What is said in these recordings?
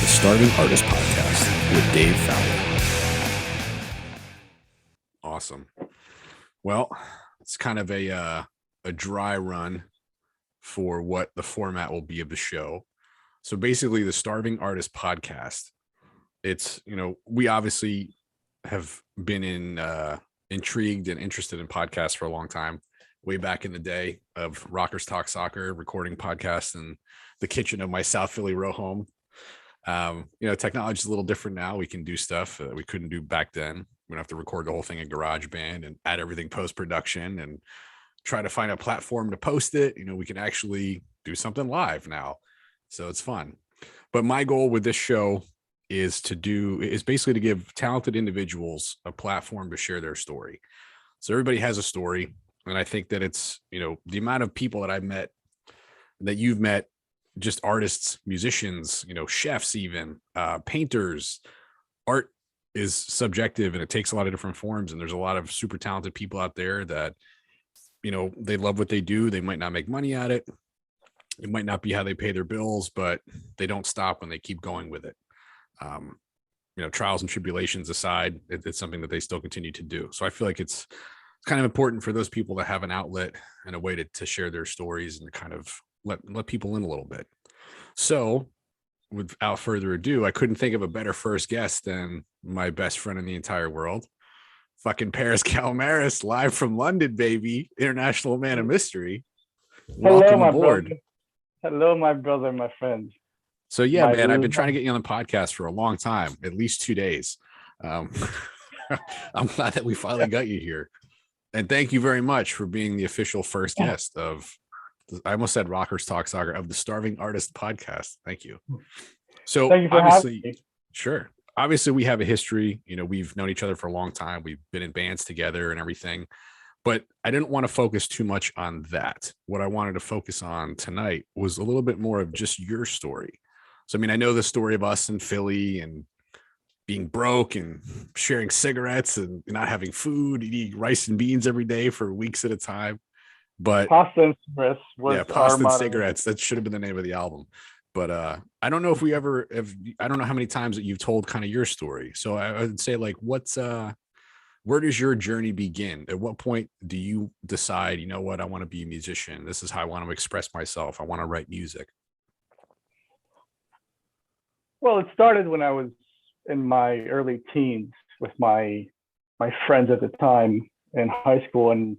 Starving Artist Podcast with Dave Fowler. Awesome. Well, it's kind of a dry run for what the format will be of the show. So basically, the Starving Artist Podcast. It's, we obviously have been intrigued and interested in podcasts for a long time, way back in the day of Rockers Talk Soccer, recording podcasts in the kitchen of my South Philly row home. Technology is a little different now. We can do stuff that we couldn't do back then. We don't have to record the whole thing in GarageBand and add everything post-production and try to find a platform to post it. We can actually do something live now. So it's fun. But my goal with this show is basically to give talented individuals a platform to share their story. So everybody has a story. And I think that it's, the amount of people that I've met, that you've met, just artists, musicians, chefs, even painters. Art is subjective and it takes a lot of different forms. And there's a lot of super talented people out there that, they love what they do. They might not make money at it. It might not be how they pay their bills, but they don't stop when they keep going with it. Trials and tribulations aside, it's something that they still continue to do. So I feel like it's kind of important for those people to have an outlet and a way to share their stories and to kind of let people in a little bit. So without further ado, I couldn't think of a better first guest than my best friend in the entire world, fucking Paris Kalamaras, live from London, baby. International Man of Mystery. Welcome aboard. Brother. Hello, my brother, my friend. So yeah, man, I've been trying to get you on the podcast for a long time, at least 2 days. I'm glad that we finally got you here. And thank you very much for being the official first guest of, I almost said Rockers Talk Soccer, of the Starving Artist Podcast. Thank you. So thank you for having me. Sure. Obviously, we have a history. We've known each other for a long time. We've been in bands together and everything. But I didn't want to focus too much on that. What I wanted to focus on tonight was a little bit more of just your story. So, I know the story of us in Philly and being broke and sharing cigarettes and not having food, eating rice and beans every day for weeks at a time. But pasta and cigarettes. Pasta and cigarettes. That should have been the name of the album. But I don't know if we ever have. I don't know how many times that you've told kind of your story. So I would say, like, where does your journey begin? At what point do you decide, I want to be a musician? This is how I want to express myself. I want to write music. Well, it started when I was in my early teens with my friends at the time in high school, and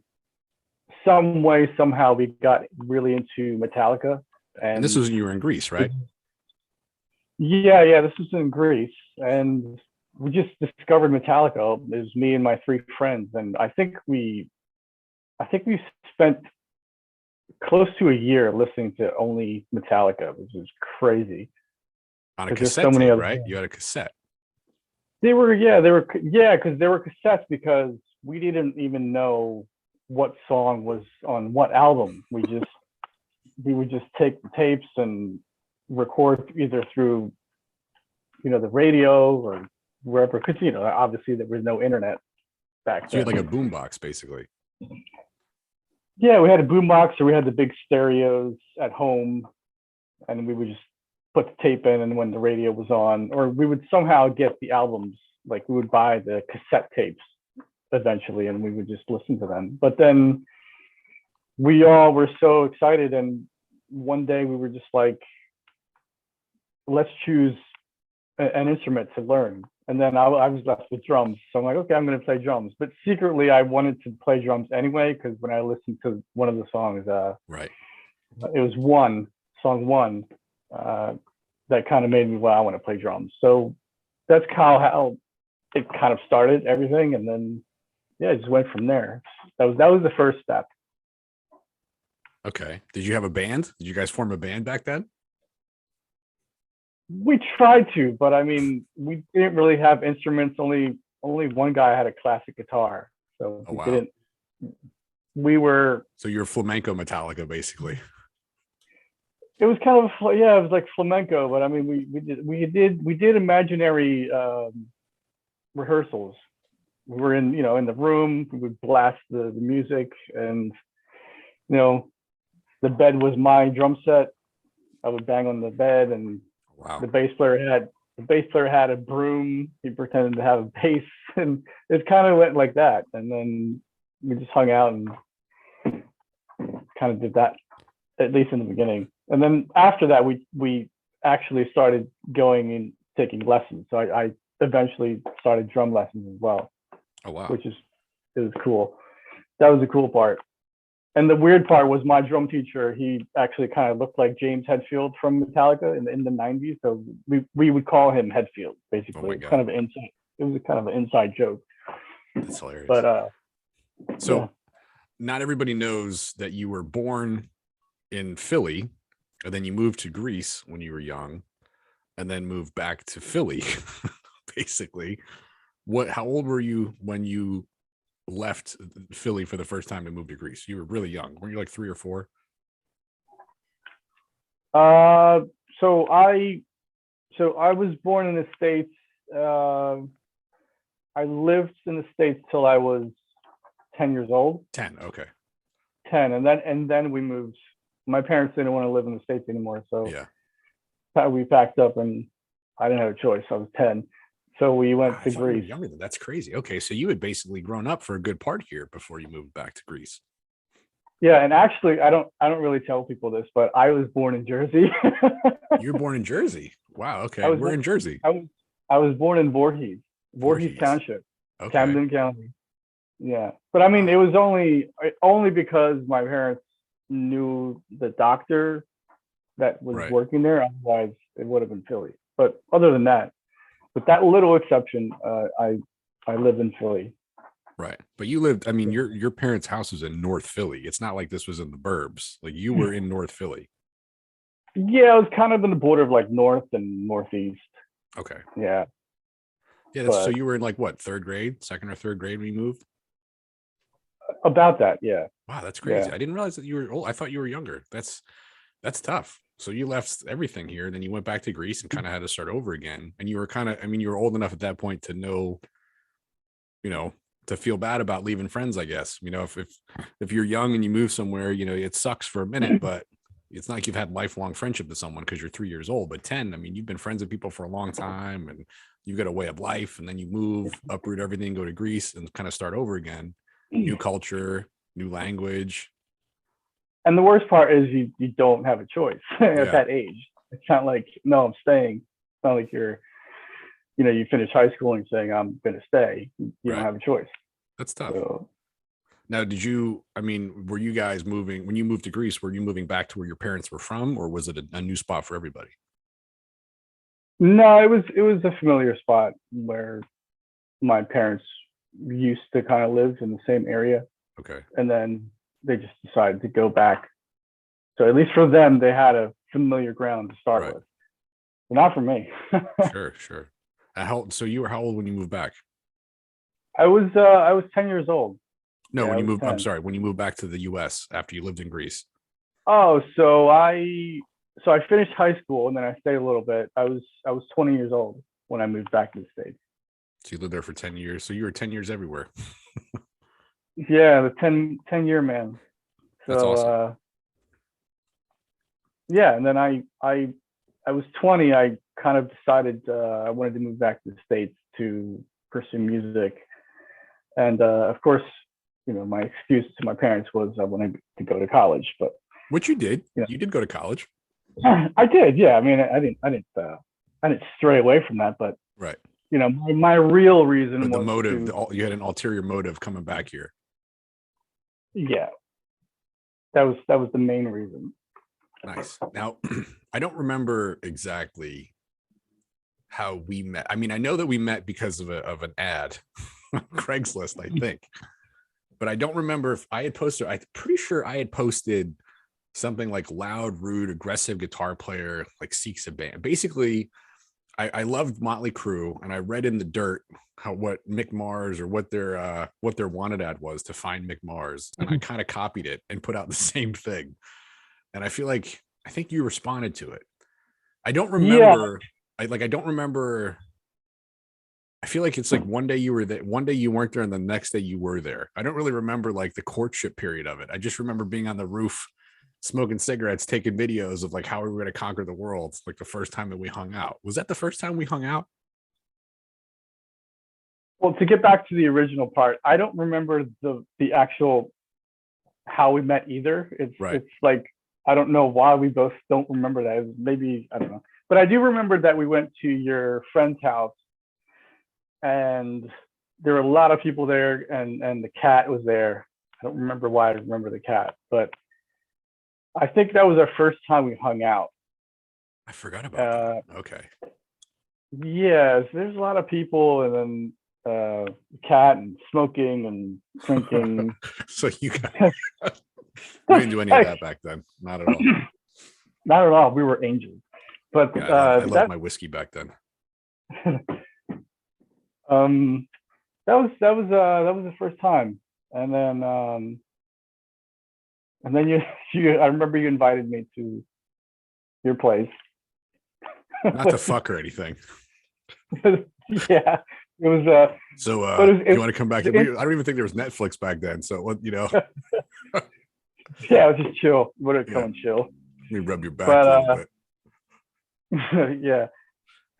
some way, somehow, we got really into Metallica. And this was when you were in Greece, right? Yeah, this was in Greece, and we just discovered Metallica. It was me and my 3 friends, and I think we spent close to a year listening to only Metallica, which is crazy. On a cassette tape, right? You had a cassette. Because they were cassettes, because we didn't even know what song was on what album. We would just take the tapes and record either through, the radio or wherever, because, obviously there was no internet back then. So you had like a boombox, basically. Yeah, we had a boombox, or we had the big stereos at home, and we would just put the tape in, and when the radio was on, or we would somehow get the albums, like we would buy the cassette tapes eventually, and we would just listen to them. But then we all were so excited, and one day we were just like, let's choose an instrument to learn. And then I was left with drums. So I'm like, okay, I'm going to play drums. But secretly, I wanted to play drums anyway, because when I listened to one of the songs, right, it was song one, that kind of made me, well, I want to play drums. So that's how it kind of started, everything. And then, it just went from there. That was the first step. Okay. Did you have a band? Did you guys form a band back then? We tried to, but we didn't really have instruments. Only one guy had a classic guitar. So oh, wow. So you're flamenco Metallica, basically. It was kind of, it was like flamenco, but we did imaginary rehearsals. We were in the room, we would blast the music, and the bed was my drum set. I would bang on the bed, and wow. The bass player had the bass player had a broom. He pretended to have a bass, and it kind of went like that. And then we just hung out and kind of did that, at least in the beginning. And then after that, we actually started going and taking lessons. So I eventually started drum lessons as well. Oh wow! It was cool. That was the cool part. And the weird part was my drum teacher. He actually kind of looked like James Hetfield from Metallica in the '90s. So we would call him Hetfield basically. Oh my It's God. kind of an inside. It was kind of an inside joke. That's hilarious. But so yeah. not everybody knows that you were born in Philly, and then you moved to Greece when you were young, and then moved back to Philly. Basically, how old were you when you left Philly for the first time to move to Greece? You were really young. Were you like 3 or 4? So I was born in the States. I lived in the States till I was 10 years old. 10. Okay. 10, and then we moved. My parents didn't want to live in the States anymore, so Yeah. we packed up, and I didn't have a choice. I was 10, so we went I to thought you were Greece. younger than that's crazy. Okay, so you had basically grown up for a good part here before you moved back to Greece. Yeah, and actually, I don't really tell people this, but I was born in Jersey. You were born in Jersey. Wow. Okay, I was we're in Jersey. I was born in Voorhees Voorhees. Township, Okay. Camden County. Yeah, but I mean, it was only because my parents knew the doctor that was Right. working there. Otherwise, it would have been Philly. But other than that, with that little exception, I live in Philly. Right. But you lived, I mean, your parents' house was in North Philly. It's not like this was in the burbs. Like you were in North Philly. Yeah, it was kind of in the border of like north and northeast. Okay. Yeah. Yeah. So you were in like what, 3rd grade, 2nd or 3rd grade when you moved? About that, yeah. Wow, that's crazy. Yeah. I didn't realize that you were old. I thought you were younger. That's tough. So you left everything here, and then you went back to Greece and kind of had to start over again. And you were kind of, I mean, you were old enough at that point to know, to feel bad about leaving friends, I guess. If you're young and you move somewhere, it sucks for a minute, but it's not like you've had lifelong friendship with someone because you're 3 years old. But 10, I mean, you've been friends with people for a long time, and you've got a way of life, and then you move, uproot everything, go to Greece, and kind of start over again. New culture, new language. And the worst part is you don't have a choice at that age. It's not like, no, I'm staying. It's not like you finish high school and saying, I'm going to stay. You don't have a choice. That's tough. So, now, were you guys moving, when you moved to Greece, were you moving back to where your parents were from, or was it a new spot for everybody? no, it was a familiar spot where my parents used to kind of live in the same area. Okay. And then they just decided to go back. So at least for them, they had a familiar ground to start with. But not for me. Sure. So you were how old when you moved back? I was 10 years old. No, Yeah, when you moved, 10. I'm sorry, when you moved back to the US after you lived in Greece. Oh, so I finished high school and then I stayed a little bit. I was 20 years old when I moved back to the States. So you lived there for 10 years. So you were 10 years everywhere. Yeah, the 10-year man. So that's awesome. Yeah, and then I was 20. I kind of decided I wanted to move back to the States to pursue music, and of course, my excuse to my parents was I wanted to go to college. But which you did. You did go to college. I did. Yeah, I mean, I didn't stray away from that, but right. My real reason but the was motive. You had an ulterior motive coming back here. Yeah, that was the main reason. Nice. Now, I don't remember exactly how we met. I mean, I know that we met because of an ad on Craigslist, I think, but I don't remember if I had posted. I'm pretty sure I had posted something like loud, rude, aggressive guitar player like seeks a band. Basically, I loved Motley Crue, and I read in the dirt what Mick Mars or what their wanted ad was to find Mick Mars, and I kind of copied it and put out the same thing. And I think you responded to it. I don't remember. Yeah. I don't remember. I feel like it's like one day you were there, one day you weren't there, and the next day you were there. I don't really remember like the courtship period of it. I just remember being on the roof smoking cigarettes, taking videos of like how we were going to conquer the world. Like the first time that we hung out. Was that the first time we hung out? Well, to get back to the original part, I don't remember the actual how we met either. Right. It's like I don't know why we both don't remember that. Maybe I don't know, but I do remember that we went to your friend's house, and there were a lot of people there, and the cat was there. I don't remember why I remember the cat, but I think that was our first time we hung out. I forgot about that. Okay. Yes, there's a lot of people, and then cat and smoking and drinking. So you guys we didn't do any of that back then. Not at all. Not at all. We were angels. But yeah, I loved my whiskey back then. That was the first time, and then you I remember you invited me to your place. Not to fuck or anything. Yeah, it was. So you want to come back? I don't even think there was Netflix back then. So what you know? Yeah, it was just chill. Would have come and chill. Let me rub your back a little bit. Yeah,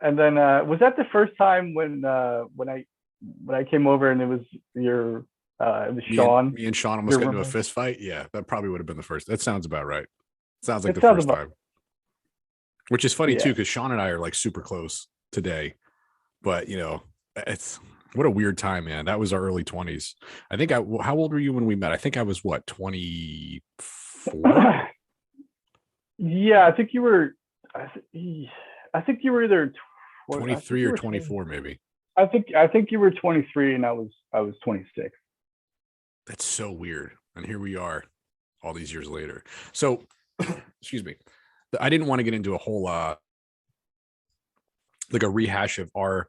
and then was that the first time when I came over and it was it was Sean? Me and Sean almost got into a fist fight. Yeah, that probably would have been the first. That sounds about right. Sounds like the first time. Which is funny too, because Sean and I are like super close today. But you know, it's what a weird time, man. That was our early 20s. I think how old were you when we met? I think I was what, 24? Yeah, I think you were either 23 or 24, maybe. I think you were 23 and I was 26. That's so weird. And here we are all these years later. So excuse me. I didn't want to get into a whole like a rehash of our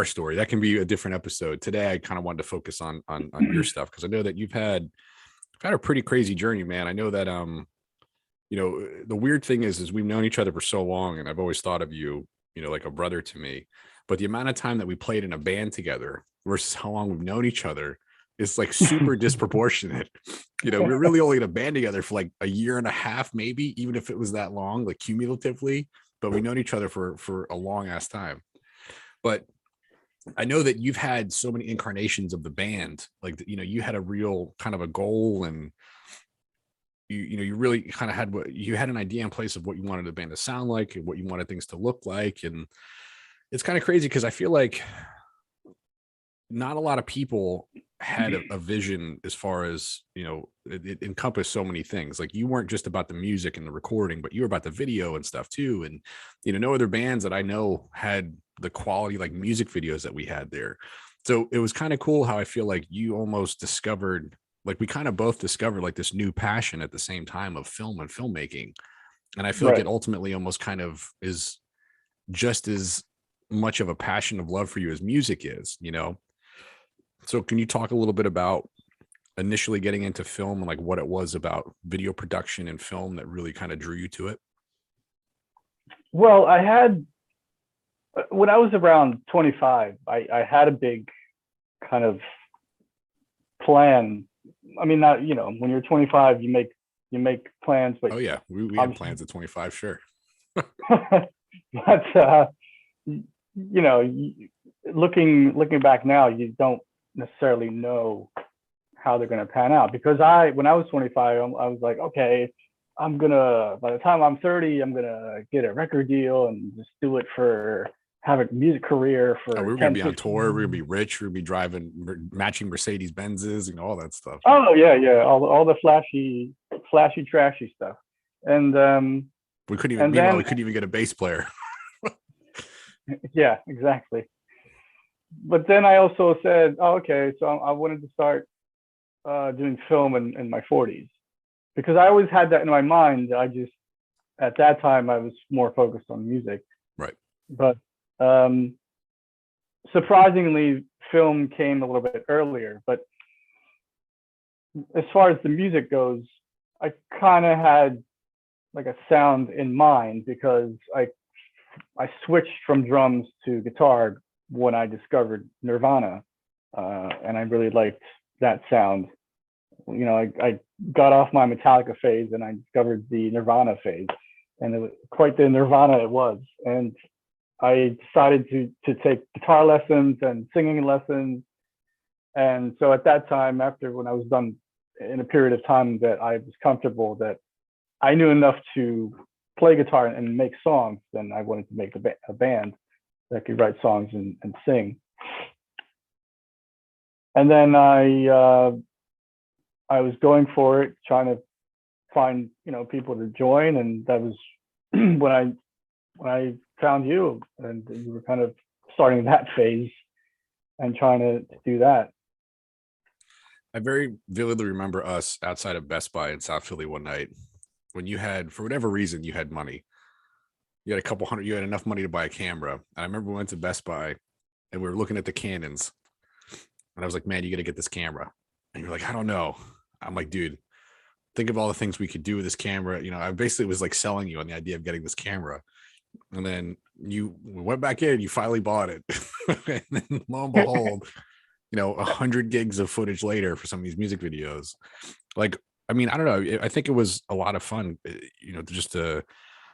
story. That can be a different episode. Today I kind of wanted to focus on your stuff, because I know that you've had a pretty crazy journey, man. I know that you know, the weird thing is we've known each other for so long, and I've always thought of you, you know, like a brother to me. But the amount of time that we played in a band together versus how long we've known each other is like super disproportionate. You know, we're really only in a band together for like a year and a half, maybe, even if it was that long, like cumulatively, but we've known each other for a long ass time. But I know that you've had so many incarnations of the band. Like, you know, you had a real kind of a goal, and you know, you really kind of had you had an idea in place of what you wanted the band to sound like and what you wanted things to look like. And it's kind of crazy because I feel like not a lot of people had a vision as far as, you know, it encompassed so many things. Like, you weren't just about the music and the recording, but you were about the video and stuff too. And, you know, no other bands that I know had the quality like music videos that we had there. So it was kind of cool how I feel like you almost discovered, like we kind of both discovered like this new passion at the same time of film and filmmaking. And I feel like it ultimately almost kind of is just as much of a passion of love for you as music is, you know? So can you talk a little bit about initially getting into film and like what it was about video production and film that really kind of drew you to it? Well, when I was around 25, I had a big kind of plan. I mean, not, you know, when you're 25, you make plans, but oh yeah, we had plans at 25, sure. But you know, looking back now, you don't necessarily know how they're going to pan out, because when I was 25, I was like, okay, by the time I'm 30, I'm gonna get a record deal and just do it for, have a music career for. We're gonna be on tour. We're gonna be rich. We're gonna be driving matching Mercedes Benzes and all that stuff. Oh yeah, all the flashy, trashy stuff. And we couldn't even get a bass player. Yeah, exactly. But then I also said, oh, okay, so I wanted to start doing film in my 40s, because I always had that in my mind. At that time, I was more focused on music. Right. But surprisingly, film came a little bit earlier. But as far as the music goes, I kind of had like a sound in mind, because I switched from drums to guitar when I discovered Nirvana, and I really liked that sound. I got off my Metallica phase and I discovered the Nirvana phase, and it was quite the Nirvana it was. And I decided to take guitar lessons and singing lessons. And so at that time, after when I was done in a period of time that I was comfortable, that I knew enough to play guitar and make songs, then I wanted to make a band that could write songs and sing. And then I was going for it, trying to find people to join, and that was when I found you, and you were kind of starting that phase and trying to do that. I very vividly remember us outside of Best Buy in South Philly one night when you had, for whatever reason, you had money. You had you had enough money to buy a camera. And I remember we went to Best Buy and we were looking at the Canons. And I was like, man, you got to get this camera. And you're like, I don't know. I'm like, dude, think of all the things we could do with this camera. I basically was like selling you on the idea of getting this camera. And then we went back in, you finally bought it. And then lo and behold, 100 gigs of footage later for some of these music videos. Like, I mean, I don't know. I think it was a lot of fun, just the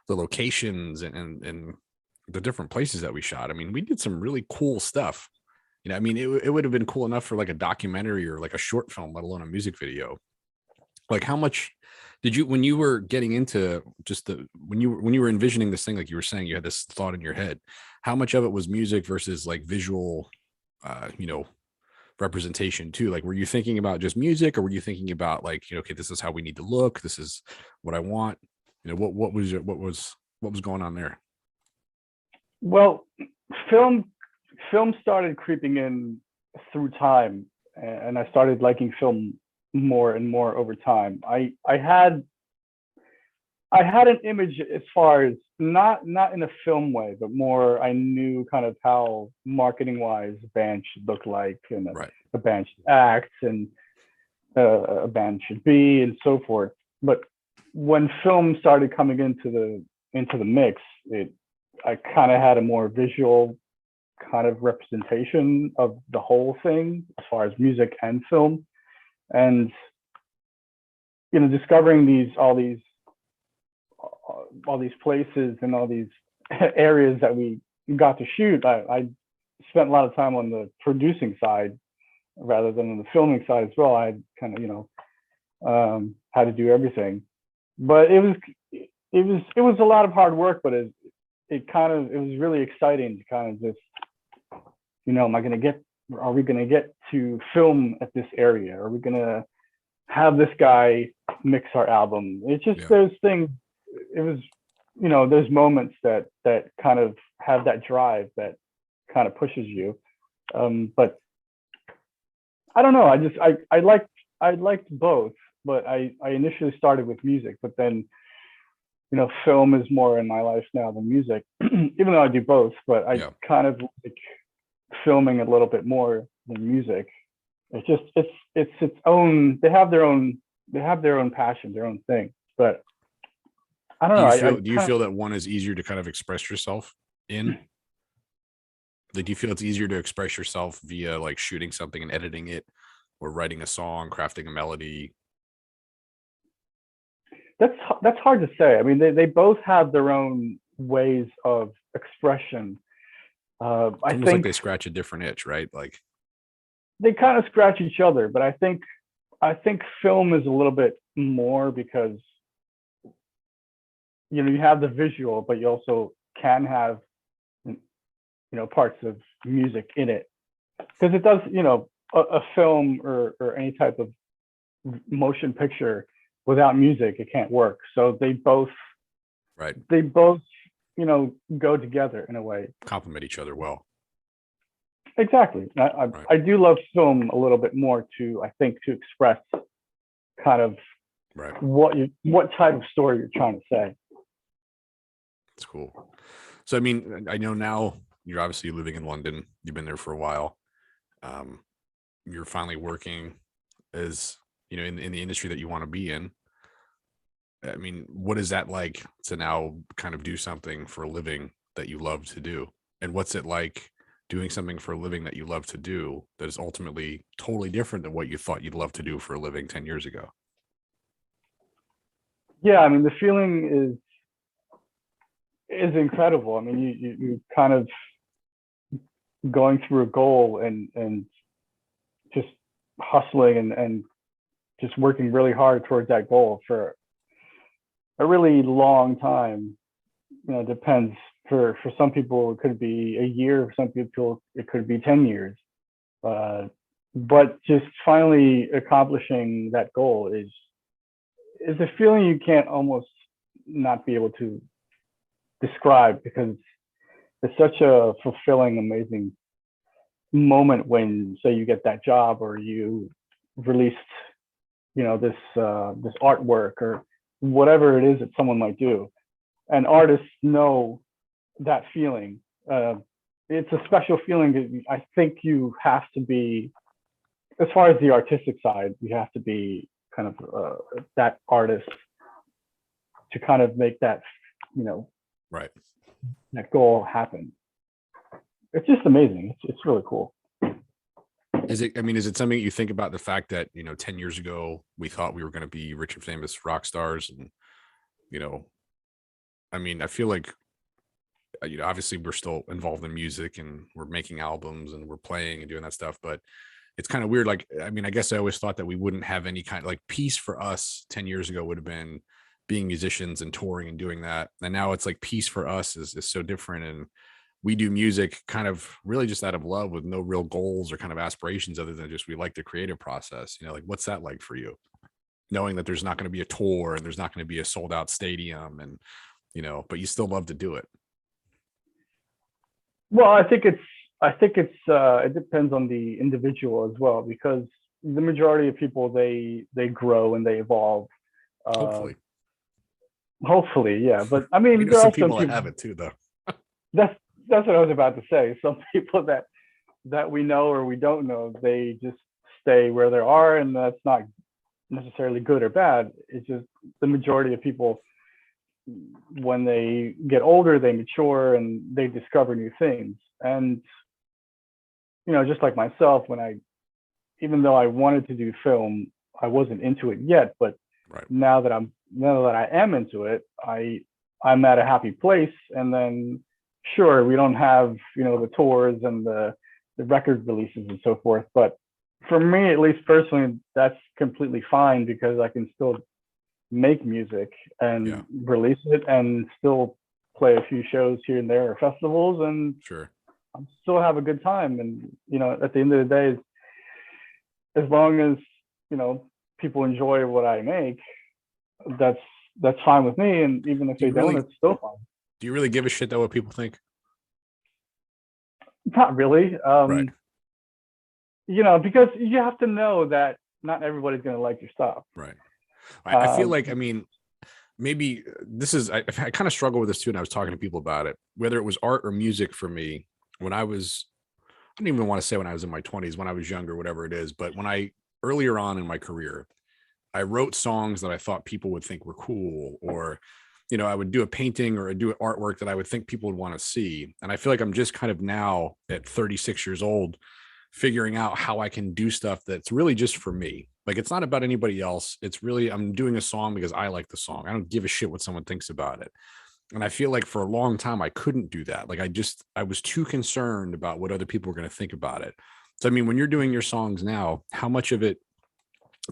locations and the different places that we shot. I mean, we did some really cool stuff. I mean, it would have been cool enough for like a documentary or like a short film, let alone a music video. Like, how much did you, when you were getting into when you were envisioning this thing, like you were saying, you had this thought in your head, how much of it was music versus like visual, representation too? Like, were you thinking about just music, or were you thinking about like, okay, this is how we need to look, this is what I want? What was going on there? Well, film started creeping in through time, and I started liking film more and more over time. I had an image as far as not in a film way, but more I knew kind of how marketing wise a band should look like, and a band should act, and a band should be, and so forth. But when film started coming into the mix, I kind of had a more visual kind of representation of the whole thing as far as music and film. And discovering all these places and all these areas that we got to shoot, I spent a lot of time on the producing side rather than on the filming side as well. I kind of had to do everything, but it was a lot of hard work, but it was really exciting to kind of just, are we going to get to film at this area? Are we going to have this guy mix our album? It's just those things. It was, those moments that kind of have that drive that kind of pushes you. But I don't know. I liked both, but I initially started with music, but then, film is more in my life now than music, even though I do both, but I kind of like filming a little bit more than music. It's just, it's its own, they have their own passion, their own thing. But I don't know. Do you feel that one is easier to kind of express yourself in? Like, do you feel it's easier to express yourself via like shooting something and editing it, or writing a song, crafting a melody? That's hard to say. I mean, they both have their own ways of expression. I think like they scratch a different itch, right? Like they kind of scratch each other, but I think film is a little bit more because you have the visual, but you also can have parts of music in it, because it does, a film or any type of motion picture without music, it can't work. So they both go together in a way, complement each other well. Exactly. I do love film a little bit more to express kind of what type of story you're trying to say. That's cool. So I mean, I know now you're obviously living in London. You've been there for a while. You're finally working as in the industry that you want to be in. I mean, what is that like to now kind of do something for a living that you love to do? And what's it like doing something for a living that you love to do that is ultimately totally different than what you thought you'd love to do for a living 10 years ago. Yeah, I mean, the feeling is incredible. I mean, you kind of going through a goal and just hustling and just working really hard towards that goal for a really long time. You know, it depends. For some people, it could be a year. For some people, it could be 10 years. But just finally accomplishing that goal is a feeling you can't almost not be able to describe, because it's such a fulfilling, amazing moment when, say, you get that job or you released, you know, this artwork or whatever it is that someone might do, and artists know that feeling. It's a special feeling that I think you have to be, as far as the artistic side, you have to be kind of that artist to kind of make that, you know, Right. that goal happen. It's just amazing. It's really cool. Is it something you think about, the fact that, you know, 10 years ago, we thought we were going to be rich and famous rock stars, and, you know, I mean, I feel like, you know, obviously we're still involved in music and we're making albums and we're playing and doing that stuff, but it's kind of weird. Like, I mean, I guess I always thought that we wouldn't have any kind of like peace for us 10 years ago would have been being musicians and touring and doing that. And now it's like peace for us is so different. And we do music kind of really just out of love with no real goals or kind of aspirations other than just we like the creative process. You know, like, what's that like for you? Knowing that there's not going to be a tour and there's not going to be a sold out stadium, and, you know, but you still love to do it. Well, I think it depends on the individual as well, because the majority of people, they grow and they evolve. Hopefully. Hopefully, yeah. But I We mean, know there some are people that have it too, though. That's what I was about to say. Some people that we know or we don't know, they just stay where they are, and that's not necessarily good or bad. It's just the majority of people, when they get older, they mature and they discover new things. And, you know, just like myself, even though I wanted to do film, I wasn't into it yet. But Right. now that I am into it, I'm at a happy place. And then, sure, we don't have, you know, the tours and the record releases and so forth. But for me, at least personally, that's completely fine, because I can still make music and release it and still play a few shows here and there or festivals, and Sure. I still have a good time. And, you know, at the end of the day, as long as, you know, people enjoy what I make, that's fine with me. And even if they don't, it's still fine. Do you really give a shit though what people think? Not really. Right. You know, because you have to know that not everybody's going to like your stuff. Right. I feel like, I mean, maybe this is, I kind of struggle with this too. And I was talking to people about it, whether it was art or music for me when I don't even want to say when I was in my 20s, when I was younger, whatever it is. But earlier on in my career, I wrote songs that I thought people would think were cool, or, you know, I would do a painting or do artwork that I would think people would want to see. And I feel like I'm just kind of now at 36 years old, figuring out how I can do stuff that's really just for me. Like, it's not about anybody else. It's really, I'm doing a song because I like the song. I don't give a shit what someone thinks about it. And I feel like for a long time, I couldn't do that. Like, I was too concerned about what other people were going to think about it. So, I mean, when you're doing your songs now, how much of it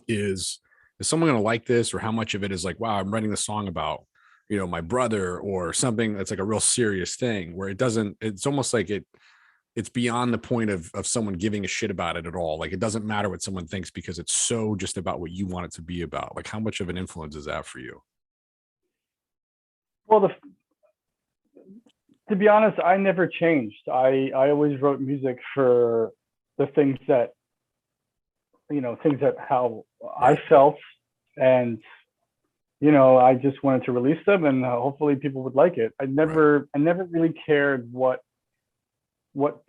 is someone going to like this? Or how much of it is like, wow, I'm writing the song about, you know, my brother, or something that's like a real serious thing, where it's almost like it's beyond the point of someone giving a shit about it at all. Like, it doesn't matter what someone thinks because it's so just about what you want it to be about. Like, how much of an influence is that for you? Well, to be honest, I never changed. I always wrote music for the things that, you know, how I felt, and, you know, I just wanted to release them, and hopefully people would like it. I never really cared what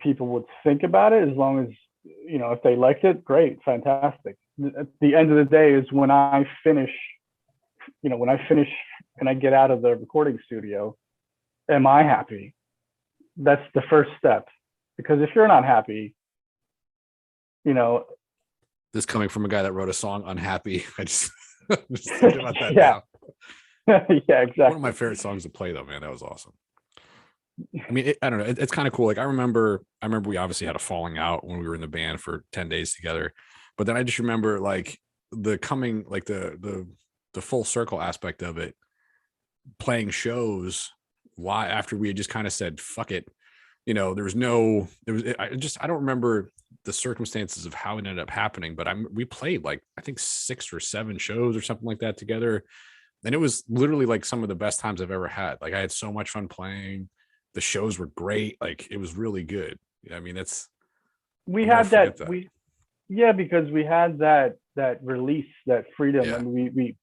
people would think about it, as long as, you know, if they liked it, great, fantastic. At the end of the day is when I finish and I get out of the recording studio, am I happy? That's the first step, Because if you're not happy, you know, This coming from a guy that wrote a song, Unhappy. I just, just thinking about that yeah, now. yeah, exactly. One of my favorite songs to play, though, man. That was awesome. I mean, I don't know. It's kind of cool. Like I remember we obviously had a falling out when we were in the band for 10 days together. But then I just remember like the coming, like the full circle aspect of it, playing shows. Why after we had just kind of said, fuck it. There was I don't remember the circumstances of how it ended up happening, but we played like, I think 6 or 7 shows or something like that together. And it was literally like some of the best times I've ever had. Like I had so much fun playing. The shows were great. Like it was really good. I mean, We I'll never had that, forget that. yeah, because we had that release, that freedom, Yeah. and we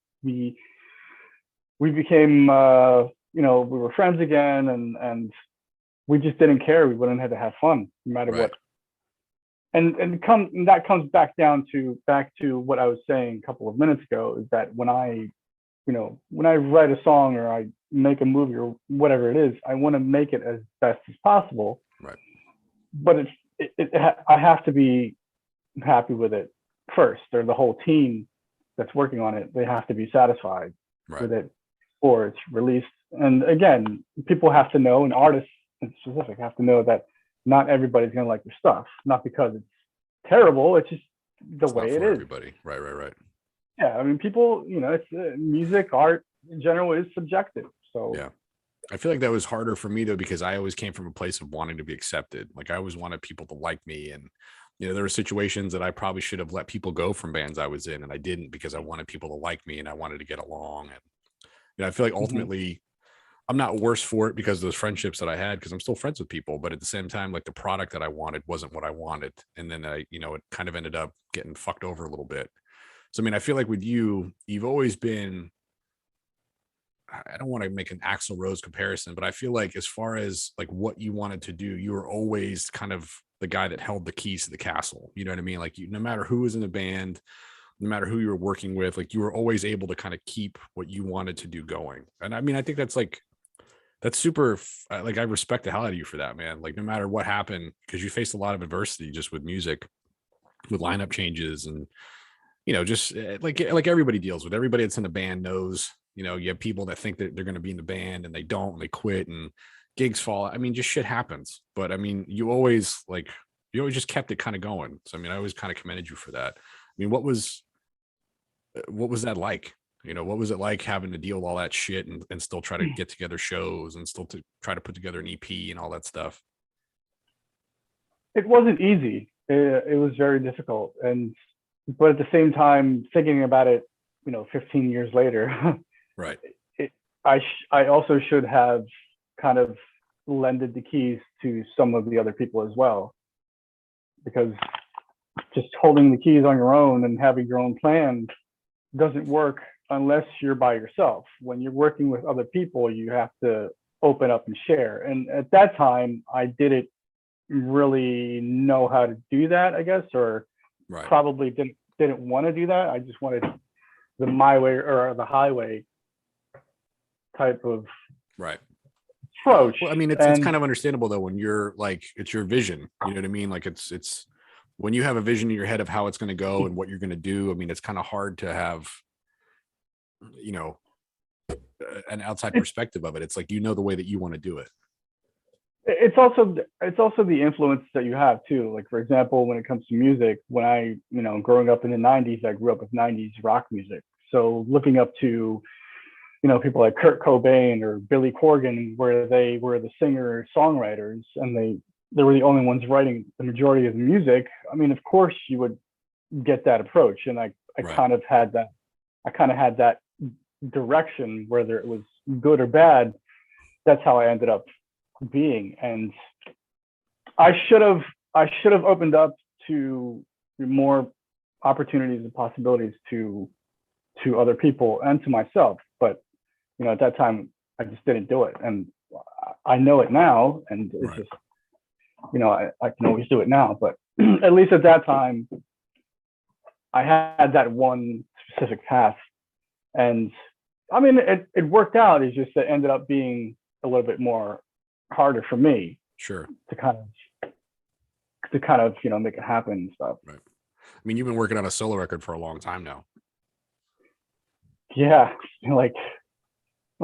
became, we were friends again, and we just didn't care. We wouldn't have to have fun no matter Right. what. And that comes back to what I was saying a couple of minutes ago, is that when I write a song or I make a movie or whatever it is, I want to make it as best as possible. Right. But I have to be happy with it first, or the whole team that's working on it, they have to be satisfied with it before it's released. And again, people have to know, and artists in specific have to know, that not everybody's going to like your stuff, not because it's terrible, it's just the way it is. Everybody. Right. Yeah, I mean, people, it's music, art in general is subjective. So yeah, I feel like that was harder for me though, because I always came from a place of wanting to be accepted. Like I always wanted people to like me, and there were situations that I probably should have let people go from bands I was in, and I didn't, because I wanted people to like me and I wanted to get along. And I feel like ultimately I'm not worse for it because of those friendships that I had, because I'm still friends with people, but at the same time, like the product that I wanted wasn't what I wanted, and then it kind of ended up getting fucked over a little bit. So I mean, I feel like with you've always been, I don't want to make an Axl Rose comparison, but I feel like as far as like what you wanted to do, you were always kind of the guy that held the keys to the castle. You know what I mean? Like no matter who was in the band, no matter who you were working with, like you were always able to kind of keep what you wanted to do going. And I mean, I think that's super, like I respect the hell out of you for that, man. Like no matter what happened, because you faced a lot of adversity just with music, with lineup changes, and just like everybody deals with. Everybody that's in the band knows, you have people that think that they're going to be in the band and they don't, and they quit, and gigs fall. I mean, just shit happens. But I mean, you always just kept it kind of going. So I mean, I always kind of commended you for that. I mean, what was that like? What was it like having to deal with all that shit and still try to get together shows and still to try to put together an EP and all that stuff? it wasn't easy. It was very difficult, but at the same time, thinking about it, 15 years later, Right. I also should have kind of lended the keys to some of the other people as well, because just holding the keys on your own and having your own plan doesn't work unless you're by yourself. When you're working with other people, you have to open up and share. And at that time, I didn't really know how to do that, I guess, or probably didn't want to do that. I just wanted the my way or the highway type of approach. Well, I mean, it's kind of understandable though, when you're like, it's your vision, you know what I mean? Like it's when you have a vision in your head of how it's going to go and what you're going to do. I mean, it's kind of hard to have, an outside perspective of it. It's like, the way that you want to do it. It's also the influence that you have too. Like, for example, when it comes to music, when I, growing up in the 90s, I grew up with 90s rock music. So looking up to, people like Kurt Cobain or Billy Corgan, where they were the singer songwriters and they were the only ones writing the majority of the music. I mean, of course you would get that approach. And I kind of had that direction, whether it was good or bad. That's how I ended up being. And I should have opened up to more opportunities and possibilities to other people and to myself. But at that time I just didn't do it, and I know it now, and it's just I can always do it now, but at least at that time I had that one specific path. And I mean, it worked out. It's just it ended up being a little bit more harder for me. Sure. To kind of to kind of, you know, make it happen and stuff. Right. I mean, you've been working on a solo record for a long time now. Yeah, it's been like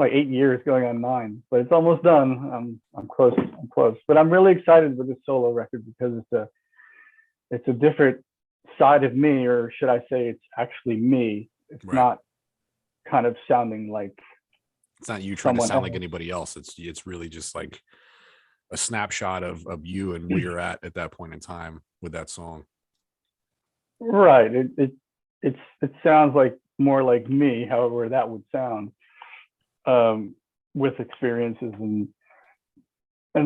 8 years going on 9, but it's almost done. I'm close. I'm close. But I'm really excited with this solo record because it's a different side of me, or should I say it's actually me. It's Right. not kind of sounding like It's not you trying to someone sound like else. anybody else. It's really just like a snapshot of you and where you're at that point in time with that song. Right. It sounds like more like me, however that would sound, with experiences and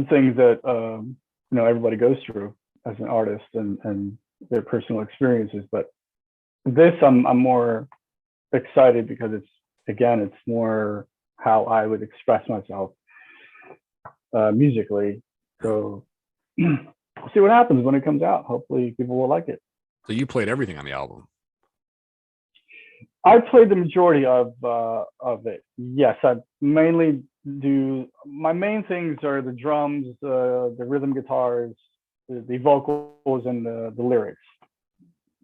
things that you know, everybody goes through as an artist, and their personal experiences. But this, I'm more excited because it's more how I would express myself musically. So we'll see what happens when it comes out. Hopefully people will like it. So you played everything on the album. I played the majority of it. Yes, I mainly do. My main things are the drums, the rhythm guitars, the vocals, and the lyrics.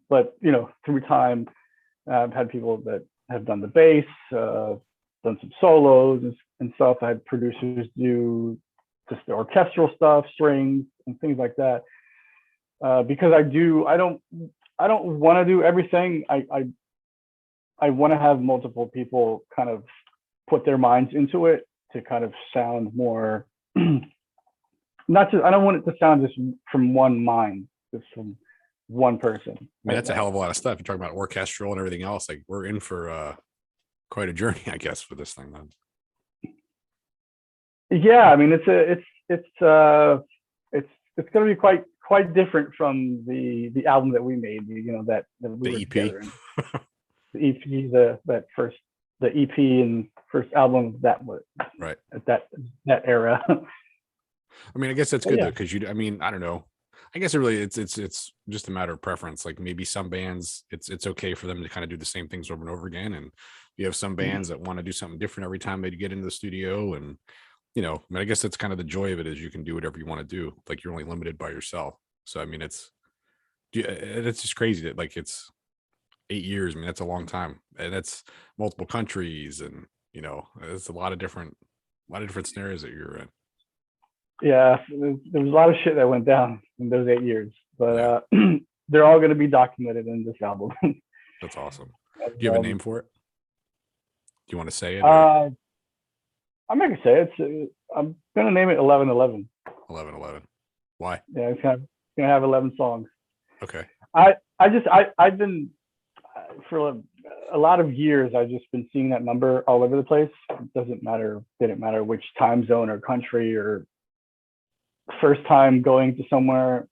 But you know, through time, I've had people that have done the bass, done some solos and stuff. I had producers do just the orchestral stuff, strings and things like that. Because I don't want to do everything. I want to have multiple people kind of put their minds into it to kind of sound more. Not just, I don't want it to sound just from one mind, just from one person. I mean, that's a hell of a lot of stuff. You're talking about orchestral and everything else. Like, we're in for quite a journey, I guess, for this thing then. Yeah, I mean, it's going to be quite different from the album that we made. You know, that we were The EP. together in. The EP, the EP and first album that was right at that era. I mean, I guess that's good Yeah. though, because I mean, I don't know. I guess it really it's just a matter of preference. Like, maybe some bands, it's okay for them to kind of do the same things over and over again, and you have some bands that want to do something different every time they get into the studio. And you know, I mean, I guess that's kind of the joy of it, is you can do whatever you want to do. Like, you're only limited by yourself. So I mean, it's just crazy that, like, it's 8 years. I mean, that's a long time, and that's multiple countries, and you know, it's a lot of different scenarios that you're in. Yeah, there was a lot of shit that went down in those 8 years, but Yeah. they're all going to be documented in this album. That's awesome. Do you have a name for it? Do you want to say it? I'm not gonna say it. I'm gonna name it 1111. 1111. Why? Yeah, it's gonna have 11 songs. Okay. I've been for a lot of years, I've just been seeing that number all over the place. It didn't matter which time zone or country or first time going to somewhere.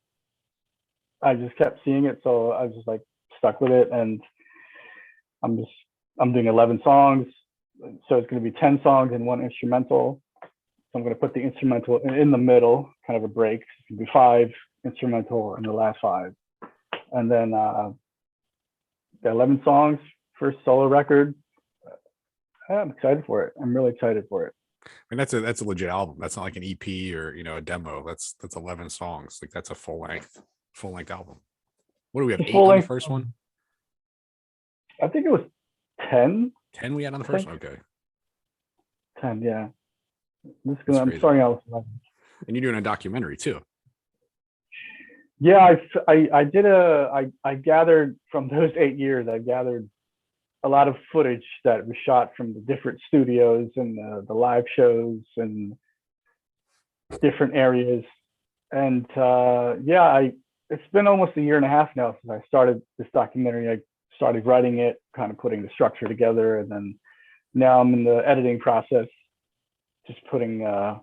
I just kept seeing it, so I was just like stuck with it, and I'm doing 11 songs, so it's going to be 10 songs and 1 instrumental. So I'm going to put the instrumental in the middle, kind of a break. It's going to be 5 instrumental in the last 5, and then the 11 songs, first solo record. I'm excited for it. I'm really excited for it. I mean, that's a legit album. That's not like an EP or, you know, a demo. That's 11 songs. Like, that's a full length album. What do we have? 8 on the first one? I think it was 10. 10 we had on the first one. Okay. 10, yeah. I'm starting out with 11. And you're doing a documentary too. Yeah, I gathered from those 8 years. I gathered a lot of footage that was shot from the different studios and the live shows and different areas. And it's been almost 1.5 years now since I started this documentary. I started writing it, kind of putting the structure together, and then now I'm in the editing process, just putting the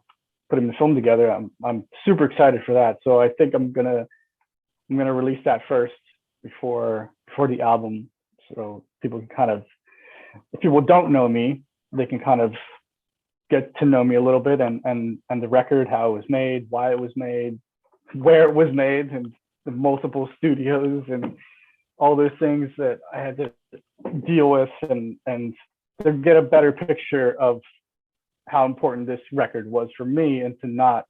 film together. I'm super excited for that. So I think I'm gonna release that first before the album, so people can kind of, if people don't know me, they can kind of get to know me a little bit, and the record, how it was made, why it was made, where it was made, and the multiple studios and all those things that I had to deal with, and to get a better picture of how important this record was for me, and to not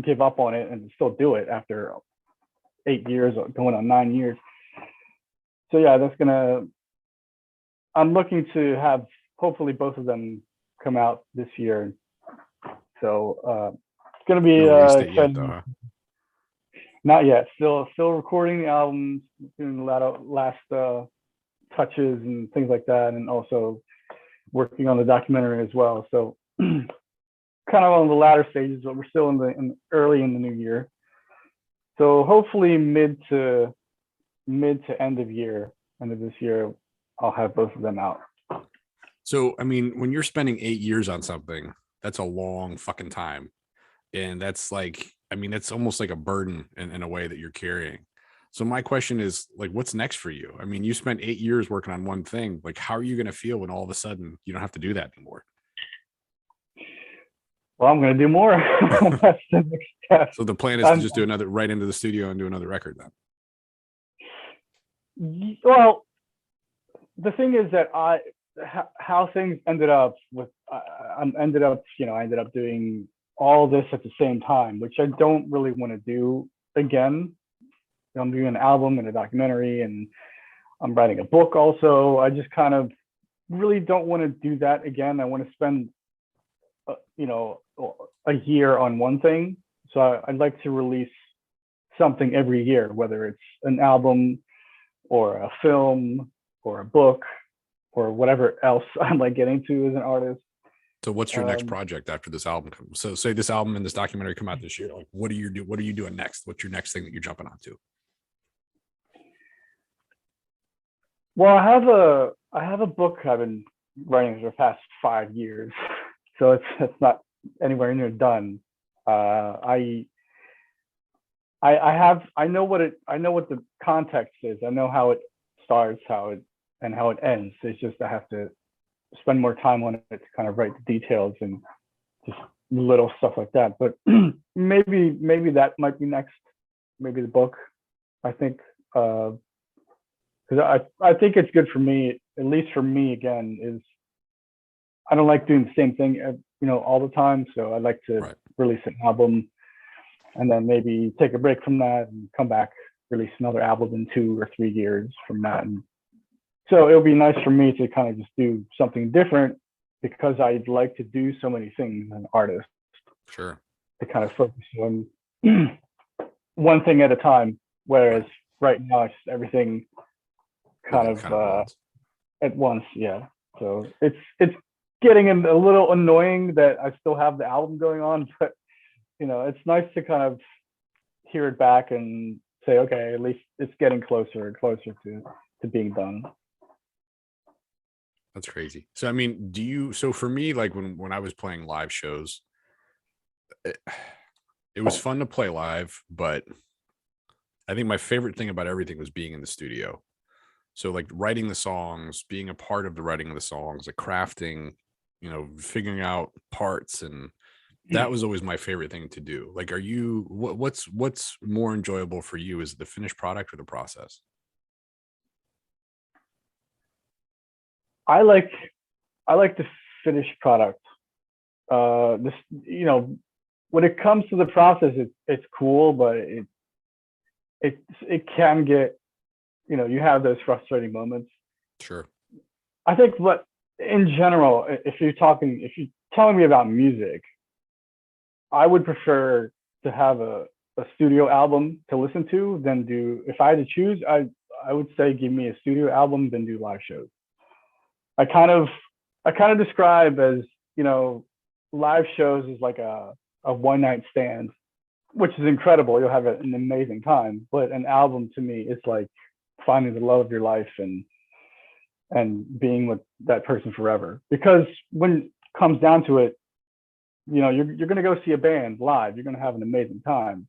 give up on it and still do it after 8 years, going on 9 years. So yeah, I'm looking to have hopefully both of them come out this year. So it's gonna be yet, though, huh? Not yet. Still recording the albums, doing a lot of last touches and things like that, and also working on the documentary as well. So kind of on the latter stages, but we're still early in the new year. So hopefully mid to end of this year, I'll have both of them out. So, I mean, when you're spending 8 years on something, that's a long fucking time. And that's like, I mean, that's almost like a burden in a way that you're carrying. So my question is, like, what's next for you? I mean, you spent 8 years working on one thing. Like, how are you going to feel when all of a sudden you don't have to do that anymore? Well, I'm going to do more. That's the next step. So the plan is to just do another, right into the studio and do another record then. Well, the thing is that how things ended up with, I ended up doing all this at the same time, which I don't really want to do again. I'm doing an album and a documentary, and I'm writing a book also. I just kind of really don't want to do that again. I want to spend, a year on one thing. So I'd like to release something every year, whether it's an album or a film or a book or whatever else I might get into as an artist. So what's your next project after this album comes? So say this album and this documentary come out this year. Like, what are you doing next? What's your next thing that you're jumping onto? Well, I have a book I've been writing for the past 5 years, so it's not anywhere near done. I know what the context is. I know how it starts, how it ends. It's just I have to spend more time on it to kind of write the details and just little stuff like that. But maybe that might be next. Maybe the book. I think because I think it's good for me, at least for me again, is I don't like doing the same thing all the time. So I like to release an album and then maybe take a break from that and come back, release another album in 2 or 3 years from that. And so it'll be nice for me to kind of just do something different because I'd like to do so many things as an artist. Sure. To kind of focus on one thing at a time, whereas right now it's just everything kind of at once. Yeah. So it's getting a little annoying that I still have the album going on, but it's nice to kind of hear it back and say, okay, at least it's getting closer and closer to being done. That's crazy. So, I mean, so for me, like when I was playing live shows, it was fun to play live, but I think my favorite thing about everything was being in the studio. So like writing the songs, being a part of the writing of the songs, like crafting, figuring out parts, and that was always my favorite thing to do. Like, what's more enjoyable for you? Is it the finished product or the process? I like the finished product. When it comes to the process, it's cool, but it can get, you have those frustrating moments. Sure. I think, but in general, if you're telling me about music, I would prefer to have a studio album to listen to than if I had to choose, I would say give me a studio album than do live shows. I kind of describe as, live shows is like a one night stand, which is incredible. You'll have an amazing time. But an album to me is like finding the love of your life and being with that person forever. Because when it comes down to it, you're going to go see a band live. You're going to have an amazing time,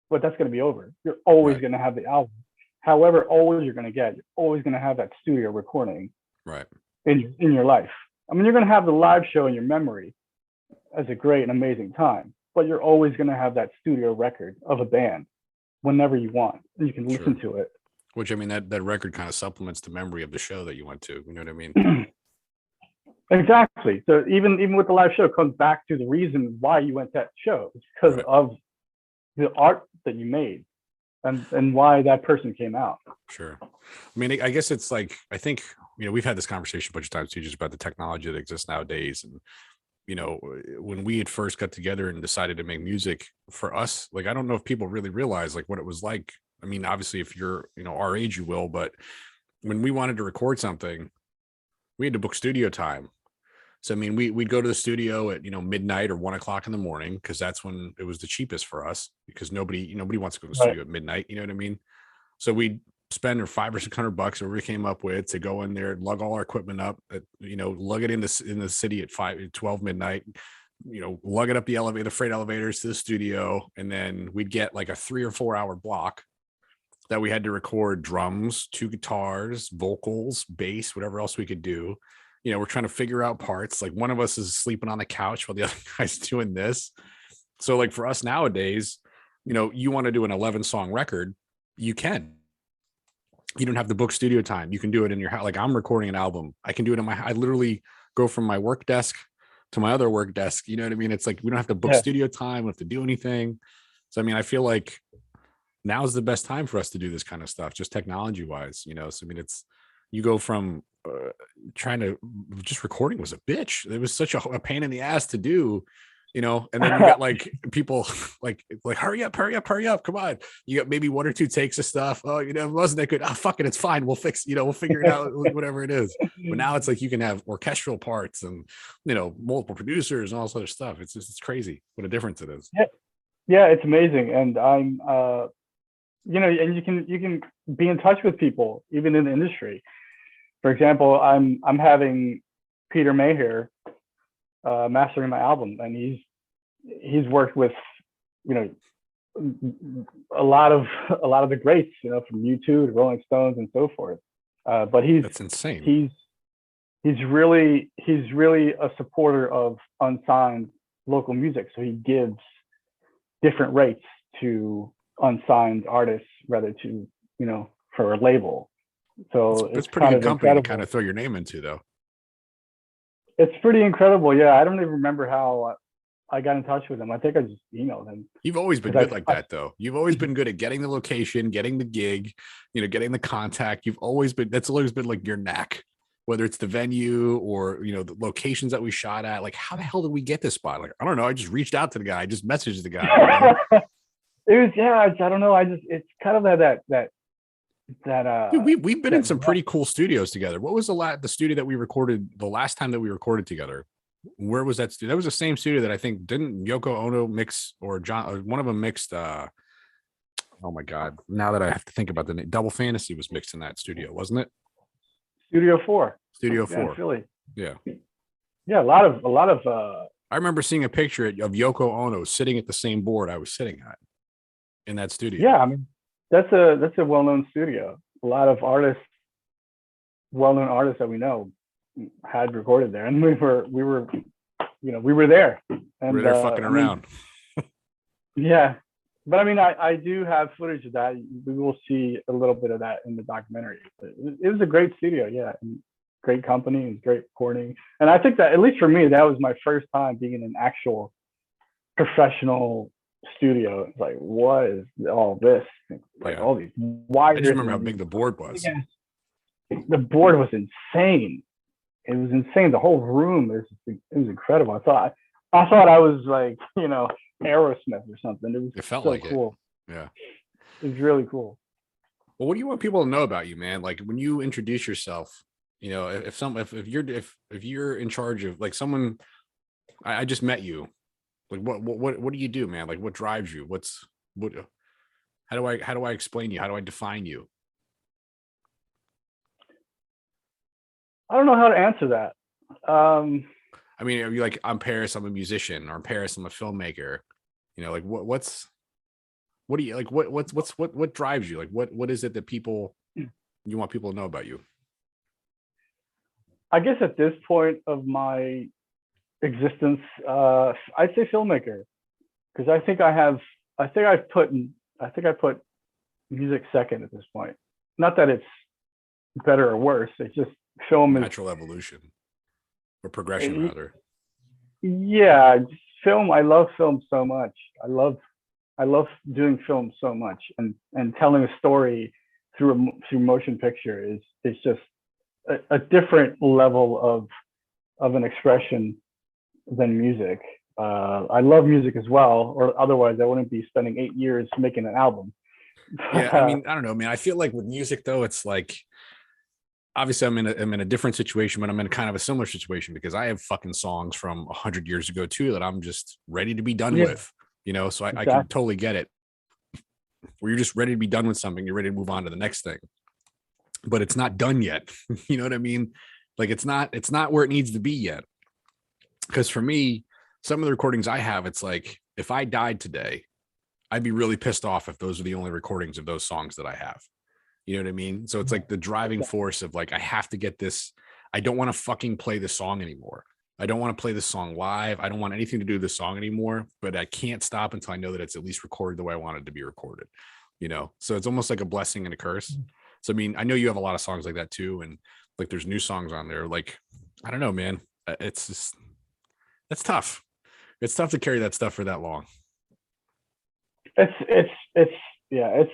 but that's going to be over. You're always going to have the album. However old you're going to get, you're always going to have that studio recording. Right. In your life. I mean, you're going to have the live show in your memory as a great and amazing time, but you're always going to have that studio record of a band whenever you want, and you can listen to it. Which, I mean, that record kind of supplements the memory of the show that you went to. You know what I mean? Exactly. So even with the live show, it comes back to the reason why you went to that show. It's because of the art that you made. and why that person came out. Sure. I mean, I guess it's like, I think, we've had this conversation a bunch of times too, just about the technology that exists nowadays. And, when we had first got together and decided to make music, for us, like, I don't know if people really realize like what it was like. I mean, obviously if you're, our age, you will, but when we wanted to record something, we had to book studio time. So, I mean, we'd go to the studio at, midnight or 1 o'clock in the morning, because that's when it was the cheapest for us, because nobody wants to go to the studio at midnight. You know what I mean? So we'd spend our $500 or $600, whatever we came up with, to go in there, lug all our equipment up, lug it in the city at 12 midnight, lug it up the freight elevators to the studio. And then we'd get like a 3 or 4 hour block that we had to record drums, 2 guitars, vocals, bass, whatever else we could do. We're trying to figure out parts. Like, one of us is sleeping on the couch while the other guy's doing this. So like for us nowadays, you want to do an 11-song record, you can. You don't have to book studio time. You can do it in your house. Like, I'm recording an album, I can do it I literally go from my work desk to my other work desk. You know what I mean? It's like, we don't have to book studio time. We don't have to do anything. So, I mean, I feel like now is the best time for us to do this kind of stuff, just technology wise, So, I mean, you go from recording was a bitch. It was such a pain in the ass to do, and then you got like people like hurry up, come on. You got maybe 1 or 2 takes of stuff. Oh, it wasn't that good. Oh, fuck it, it's fine, we'll fix, we'll figure it out, whatever it is. But now it's like you can have orchestral parts and multiple producers and all this other stuff. It's crazy what a difference it is. Yeah, it's amazing. And I'm and you can be in touch with people even in the industry. For example, I'm having Peter Mayher mastering my album, and he's worked with a lot of the greats, from U2 to Rolling Stones and so forth. But that's insane. He's really a supporter of unsigned local music, so he gives different rates to unsigned artists rather to for a label. So it's pretty good company incredible to kind of throw your name into, though. It's pretty incredible. Yeah, I don't even remember how I got in touch with him. I think I just emailed him. You've always been good like that, though. You've always been good at getting the location, getting the gig, getting the contact. That's always been like your knack, whether it's the venue or, the locations that we shot at. Like, how the hell did we get this spot? Like, I don't know. I just reached out to the guy. I just messaged the guy. It was, I don't know. It's kind of that Dude, we've been in some pretty cool studios together. What was the studio that we recorded the last time that we recorded together? Where was that studio? That was the same studio that I think didn't Yoko Ono mix, or one of them mixed. Oh my God! Now that I have to think about the name, Double Fantasy was mixed in that studio, wasn't it? Studio 4. Studio 4. In Philly. Yeah. Yeah, a lot of. I remember seeing a picture of Yoko Ono sitting at the same board I was sitting at in that studio. Yeah, I mean, that's a well-known studio. A lot of well-known artists that we know had recorded there, and we were there. And we were there fucking around. Yeah, but I mean, I do have footage of that. We will see a little bit of that in the documentary. It was a great studio, yeah, and great company and great recording. And I think that, at least for me, that was my first time being in an actual professional studio. It's like, what is all this? Like, all these wires. I just remember how big the board was. The board was insane. It was insane. The whole room it was incredible. I thought I was like, Aerosmith or something. It felt so like cool. Yeah. It was really cool. Well, what do you want people to know about you, man? Like, when you introduce yourself, if you're in charge of, like, someone, I just met you. Like, what do you do, man? Like, what drives you? How do I explain you? How do I define you? I don't know how to answer that. I mean, are you like, I'm Paris, I'm a musician, or I'm Paris, I'm a filmmaker? Like, what do you like? What drives you? Like, what is it that you want people to know about you? I guess at this point of my existence, I'd say filmmaker, because I think I put music second at this point. Not that it's better or worse. It's just film is natural evolution or progression, rather. Yeah, film. I love film so much. I love I love doing film so much, and telling a story through motion picture is just a different level of an expression than music. I love music as well, or otherwise I wouldn't be spending 8 years making an album. Yeah, I mean, I don't know, man. I feel like with music though, it's like obviously I'm in a different situation, but I'm in kind of a similar situation because I have fucking songs from 100 years ago too that I'm just ready to be done Yeah, with, so I can exactly. totally get it. Where you're just ready to be done with something, you're ready to move on to the next thing, but it's not done yet. You know what I mean? Like it's not where it needs to be yet. Because for me, some of the recordings I have, it's like if I died today, I'd be really pissed off if those are the only recordings of those songs that I have. You know what I mean? So it's like the driving force of like, I have to get this. I don't want to fucking play this song anymore. I don't want to play this song live. I don't want anything to do with this song anymore, but I can't stop until I know that it's at least recorded the way I want it to be recorded, So it's almost like a blessing and a curse. So, I mean, I know you have a lot of songs like that too. And like, there's new songs on there. Like, I don't know, man. It's just, that's tough. It's tough to carry that stuff for that long. It's yeah, it's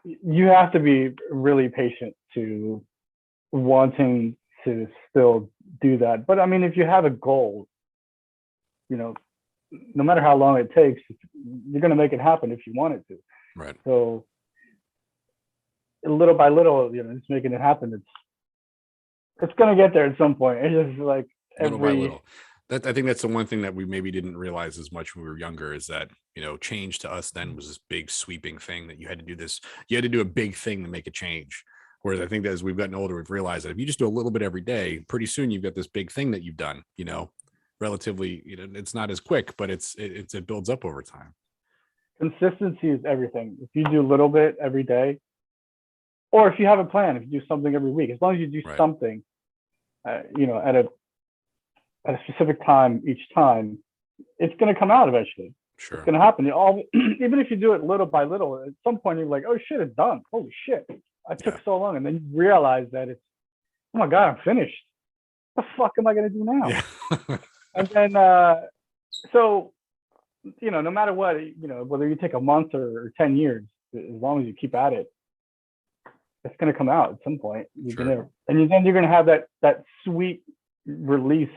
you have to be really patient to wanting to still do that. But I mean, if you have a goal, you know, no matter how long it takes, you're going to make it happen if you want it to. Right. So little by little, just making it happen. It's going to get there at some point. It's just like Little by little. I think that's the one thing that we maybe didn't realize as much when we were younger is that, change to us then was this big sweeping thing that you had to do a big thing to make a change. Whereas I think that as we've gotten older, we've realized that if you just do a little bit every day, pretty soon you've got this big thing that you've done, relatively, it's not as quick, but it builds up over time. Consistency is everything. If you do a little bit every day, or if you have a plan, if you do something every week, as long as you do Right. something, at a specific time each time, it's going to come out eventually. Sure. It's going to happen. Even if you do it little by little, at some point you're like, oh shit, it's done. Holy shit, I took so long, and then you realize that it's, oh my god, I'm finished. What the fuck am I going to do now? Yeah. And then so no matter what, whether you take a month or 10 years, as long as you keep at it, it's going to come out at some point. Sure. Then you're going to have that sweet release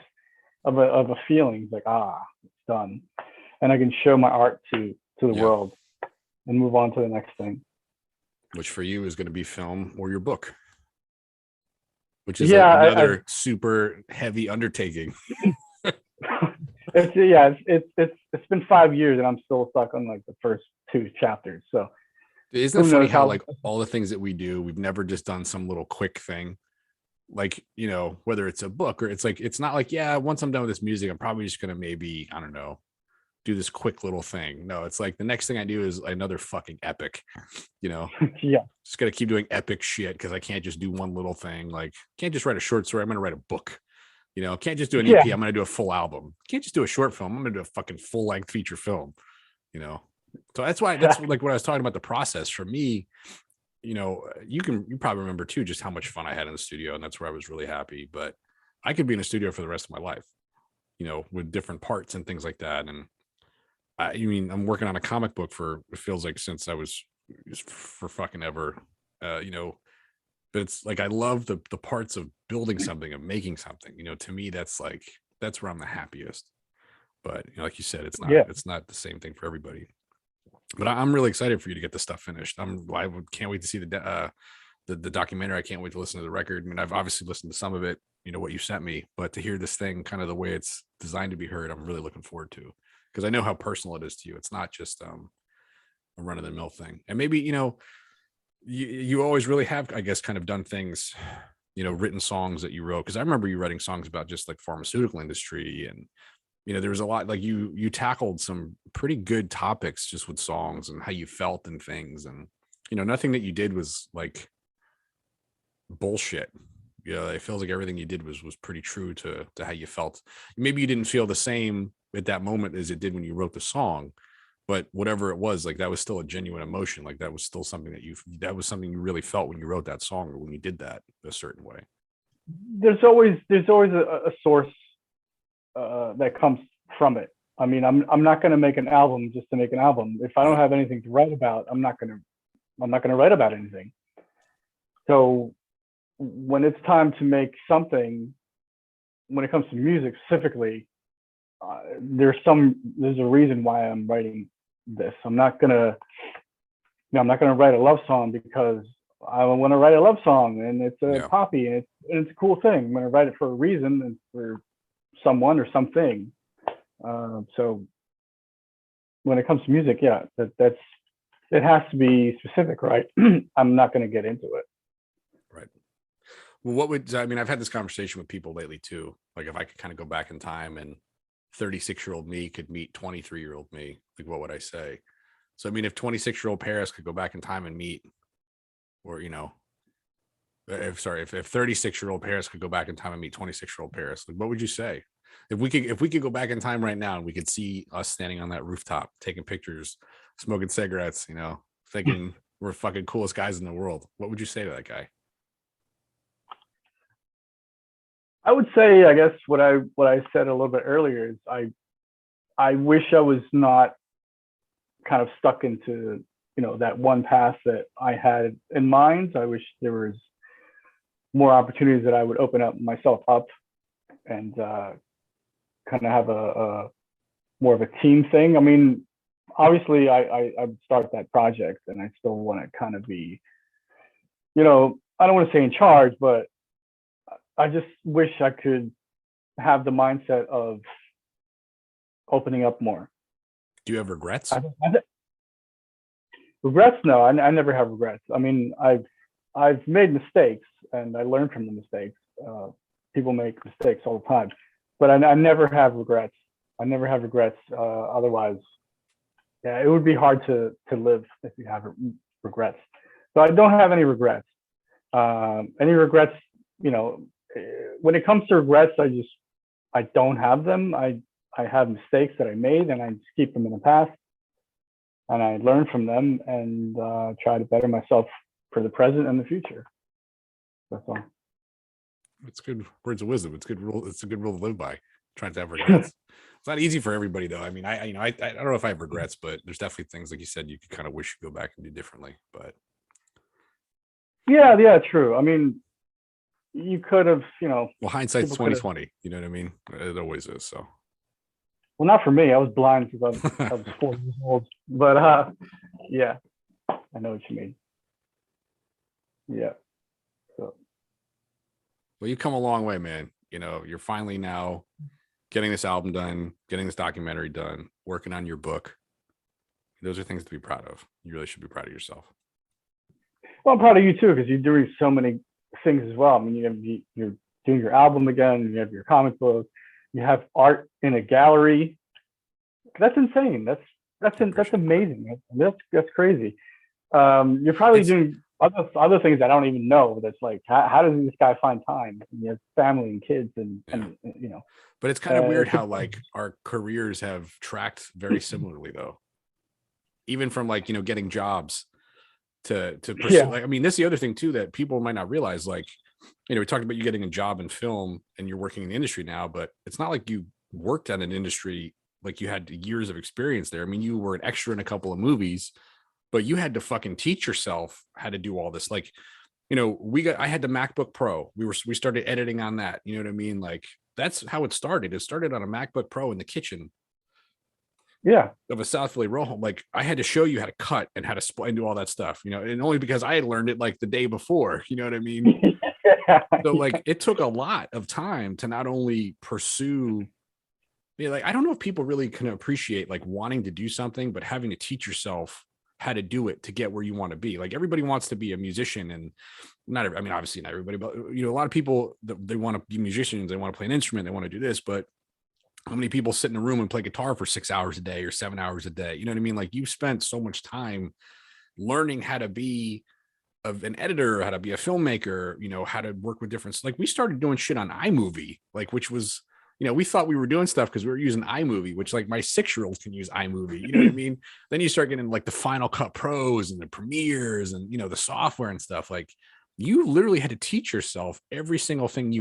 of a feeling. It's like, it's done, and I can show my art to the world and move on to the next thing. Which for you is going to be film or your book, which is another super heavy undertaking. It's been 5 years and I'm still stuck on like the first 2 chapters. So isn't it funny how like all the things that we do, we've never just done some little quick thing, like, whether it's a book or it's like, it's not like, once I'm done with this music, I'm probably just going to maybe, I don't know, do this quick little thing. No, it's like the next thing I do is another fucking epic, Yeah. Just got to keep doing epic shit because I can't just do one little thing. Like, can't just write a short story. I'm going to write a book. Can't just do an EP. I'm going to do a full album. Can't just do a short film. I'm going to do a fucking full length feature film, So that's like what I was talking about, the process for me. You probably remember too, just how much fun I had in the studio. And that's where I was really happy, but I could be in a studio for the rest of my life, with different parts and things like that. And I'm working on a comic book for, it feels like since I was for fucking ever, but it's like, I love the parts of building something, of making something, to me, that's where I'm the happiest. But like you said, it's not the same thing for everybody. But I'm really excited for you to get the stuff finished. I can't wait to see the documentary. I can't wait to listen to the record. I mean, I've obviously listened to some of it, what you sent me, but to hear this thing kind of the way it's designed to be heard, I'm really looking forward to, because I know how personal it is to you. It's not just a run of the mill thing. And maybe, you always really have, I guess, kind of done things, written songs that you wrote. Cause I remember you writing songs about just like pharmaceutical industry, and, there was a lot, like you tackled some pretty good topics just with songs and how you felt and things. And, nothing that you did was like bullshit. It feels like everything you did was pretty true to how you felt. Maybe you didn't feel the same at that moment as it did when you wrote the song, but whatever it was, like that was still a genuine emotion. Like that was still something that was something you really felt when you wrote that song, or when you did that a certain way. There's always a source that comes from it. I mean, I'm not going to make an album just to make an album. If I don't have anything to write about, I'm not going to write about anything. So when it's time to make something, when it comes to music specifically, there's a reason why I'm writing this. I'm not gonna write a love song because I want to write a love song and it's a poppy and it's a cool thing. I'm gonna write it for a reason and for someone or something. So when it comes to music, it has to be specific, right? I'm not gonna get into it. Right. Well, I've had this conversation with people lately too. Like if I could kind of go back in time and 36-year-old me could meet 23-year-old me, like what would I say? So, I mean, if 26-year-old Paris could go back in time and meet, or, if 36-year-old Paris could go back in time and meet 26-year-old Paris, like what would you say? If we could go back in time right now and we could see us standing on that rooftop, taking pictures, smoking cigarettes, thinking we're fucking coolest guys in the world, what would you say to that guy? I would say, I guess what I said a little bit earlier is I wish I was not kind of stuck into that one path that I had in mind. I wish there was more opportunities that I would open up myself up and kind of have a more of a team thing. I mean, obviously I would start that project and I still want to kind of be, I don't want to say in charge, but I just wish I could have the mindset of opening up more. Do you have regrets? Regrets? No, I never have regrets. I mean, I've made mistakes and I learn from the mistakes. People make mistakes all the time, but I never have regrets. I never have regrets. Otherwise, it would be hard to live if you have regrets. So I don't have any regrets. Any regrets, when it comes to regrets, I don't have them. I have mistakes that I made and I just keep them in the past and I learn from them and try to better myself for the present and the future. That's all. It's good words of wisdom. It's good rule. It's a good rule to live by. Trying to have regrets. It's not easy for everybody though. I mean, I don't know if I have regrets, but there's definitely things like you said, you could kind of wish you go back and do differently, but. Yeah, true. I mean, you could have, well, hindsight's 20/20, you know what I mean? It always is. So, well, not for me. I was blind because I was 4 years old, but yeah, I know what you mean. Yeah. So, well, you've come a long way, man. You're finally now getting this album done, getting this documentary done, working on your book. Those are things to be proud of. You really should be proud of yourself. Well, I'm proud of you too, because you're doing so many things as well. I mean, you're doing your album again. You have your comic book. You have art in a gallery. That's insane. That's amazing. That's crazy. You're probably doing other things I don't even know. That's like, how does this guy find time? And he has family and kids, and But it's kind of weird how like our careers have tracked very similarly, though. Even from like getting jobs to pursue. Yeah. Like, I mean, this is the other thing too that people might not realize. Like, we talked about you getting a job in film and you're working in the industry now, but it's not like you worked at an industry like you had years of experience there. I mean, you were an extra in a couple of movies, but you had to fucking teach yourself how to do all this. Like, I had the MacBook Pro. We started editing on that. You know what I mean? Like, that's how it started. It started on a MacBook Pro in the kitchen. Yeah. Of a South Philly row home. Like, I had to show you how to cut and how to split and do all that stuff, and only because I had learned it like the day before, you know what I mean? So like, it took a lot of time to not only pursue, like, I don't know if people really can appreciate like wanting to do something, but having to teach yourself how to do it to get where you want to be. Like, everybody wants to be a musician, and obviously not everybody, but a lot of people, they want to be musicians, they want to play an instrument, they want to do this, but how many people sit in a room and play guitar for 6 hours a day or 7 hours a day? You know what I mean? Like, you've spent so much time learning how to be an editor, how to be a filmmaker, how to work with different, like, we started doing shit on iMovie, like, which was, we thought we were doing stuff because we were using iMovie, which like my 6-year-olds can use iMovie. You know what I mean? Then you start getting like the Final Cut Pros and the Premieres and, the software and stuff. Like, you literally had to teach yourself every single thing,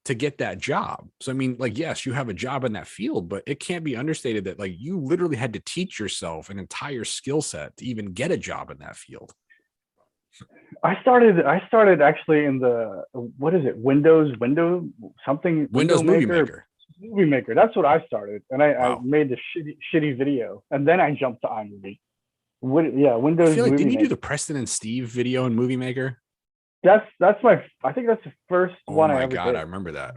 to get that job. So, I mean, like, yes, you have a job in that field, but it can't be understated that like you literally had to teach yourself an entire skill set to even get a job in that field. I started actually in the, what is it? Windows something, window Movie maker, Maker. movie maker. That's what I started. And I Wow. made the shitty video. And then I jumped to iMovie. Yeah, I Windows feel like, Movie didn't you do Maker. the Preston and Steve video in Movie Maker? That's my, I think that's the first Oh one I my ever God, I did. remember that.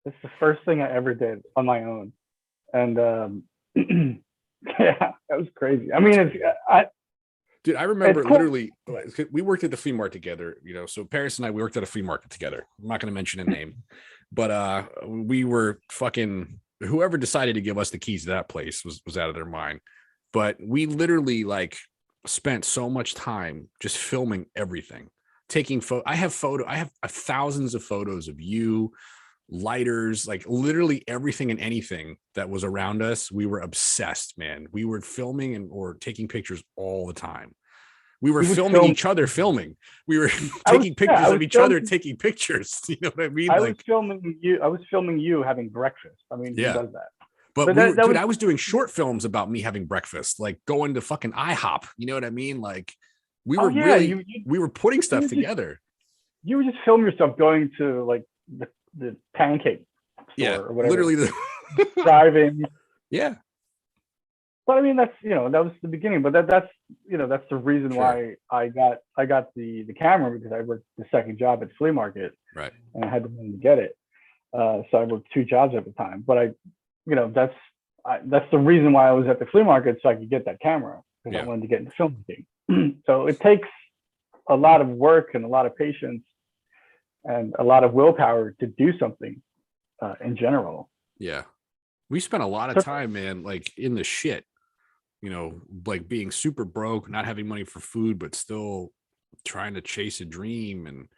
It's the first thing I ever did on my own. And yeah, that was crazy. I mean, That's it's cool. Dude, I remember it's cool. literally, we worked at the flea market together, you know. So Paris and I, we worked at a flea market together. I'm not going to mention a name, but we were fucking, whoever decided to give us the keys to that place was out of their mind. But we literally like spent so much time just filming everything, taking photo. I have thousands of photos of you, lighters, like literally everything and anything that was around us. We were obsessed, man. We were filming or taking pictures all the time. We were We would filming film. each other filming. We were I was taking yeah, pictures I of was each other filming. taking pictures. You know what I mean? I was Like, filming you. I was filming you having breakfast. I mean, who yeah. does that? But But we were, that dude, was I was doing short films about me having breakfast, like going to fucking IHOP. You know what I mean? Like, we oh were yeah, really, we were putting you stuff would just together. you would just film yourself going to like the pancake Yeah. store or whatever, Literally the, driving. yeah, But I mean, that's that was the beginning. But that's that's the reason sure. why I got the camera, because I worked the second job at the flea market Right. and I had the money to get it. So I worked two jobs at the time. But that's the reason why I was at the flea market, so I could get that camera, because I Yeah. wanted to get into filmmaking. So it takes a lot of work and a lot of patience and a lot of willpower to do something in general. Yeah. We spent a lot of So time, man, like in the shit, you know, like being super broke, not having money for food, but still trying to chase a dream. And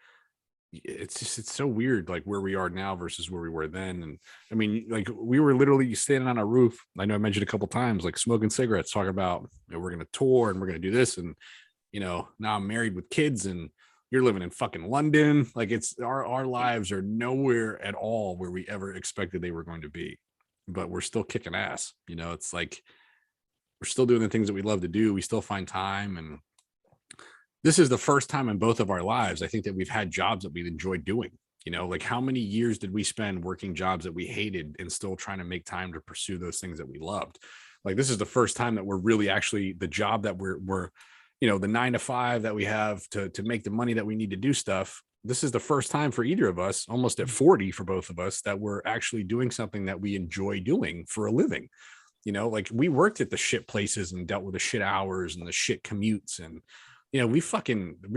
it's so weird, like where we are now versus where we were then. And I mean, like we were literally standing on a roof. I know I mentioned a couple times, like smoking cigarettes, talking about, you know, we're going to tour and we're going to do this. And, you know, now I'm married with kids and you're living in fucking London. Like it's our lives are nowhere at all where we ever expected they were going to be, but we're still kicking ass. You know, it's like, we're still doing the things that we love to do. We still find time. And this is the first time in both of our lives, I think, that we've had jobs that we enjoyed doing. You know, like how many years did we spend working jobs that we hated and still trying to make time to pursue those things that we loved? Like this is the first time that we're really actually the job that we're you know, the 9 to 5 that we have to make the money that we need to do stuff. This is the first time for either of us, almost at 40 for both of us, that we're actually doing something that we enjoy doing for a living. You know, like we worked at the shit places and dealt with the shit hours and the shit commutes. And, you know, we've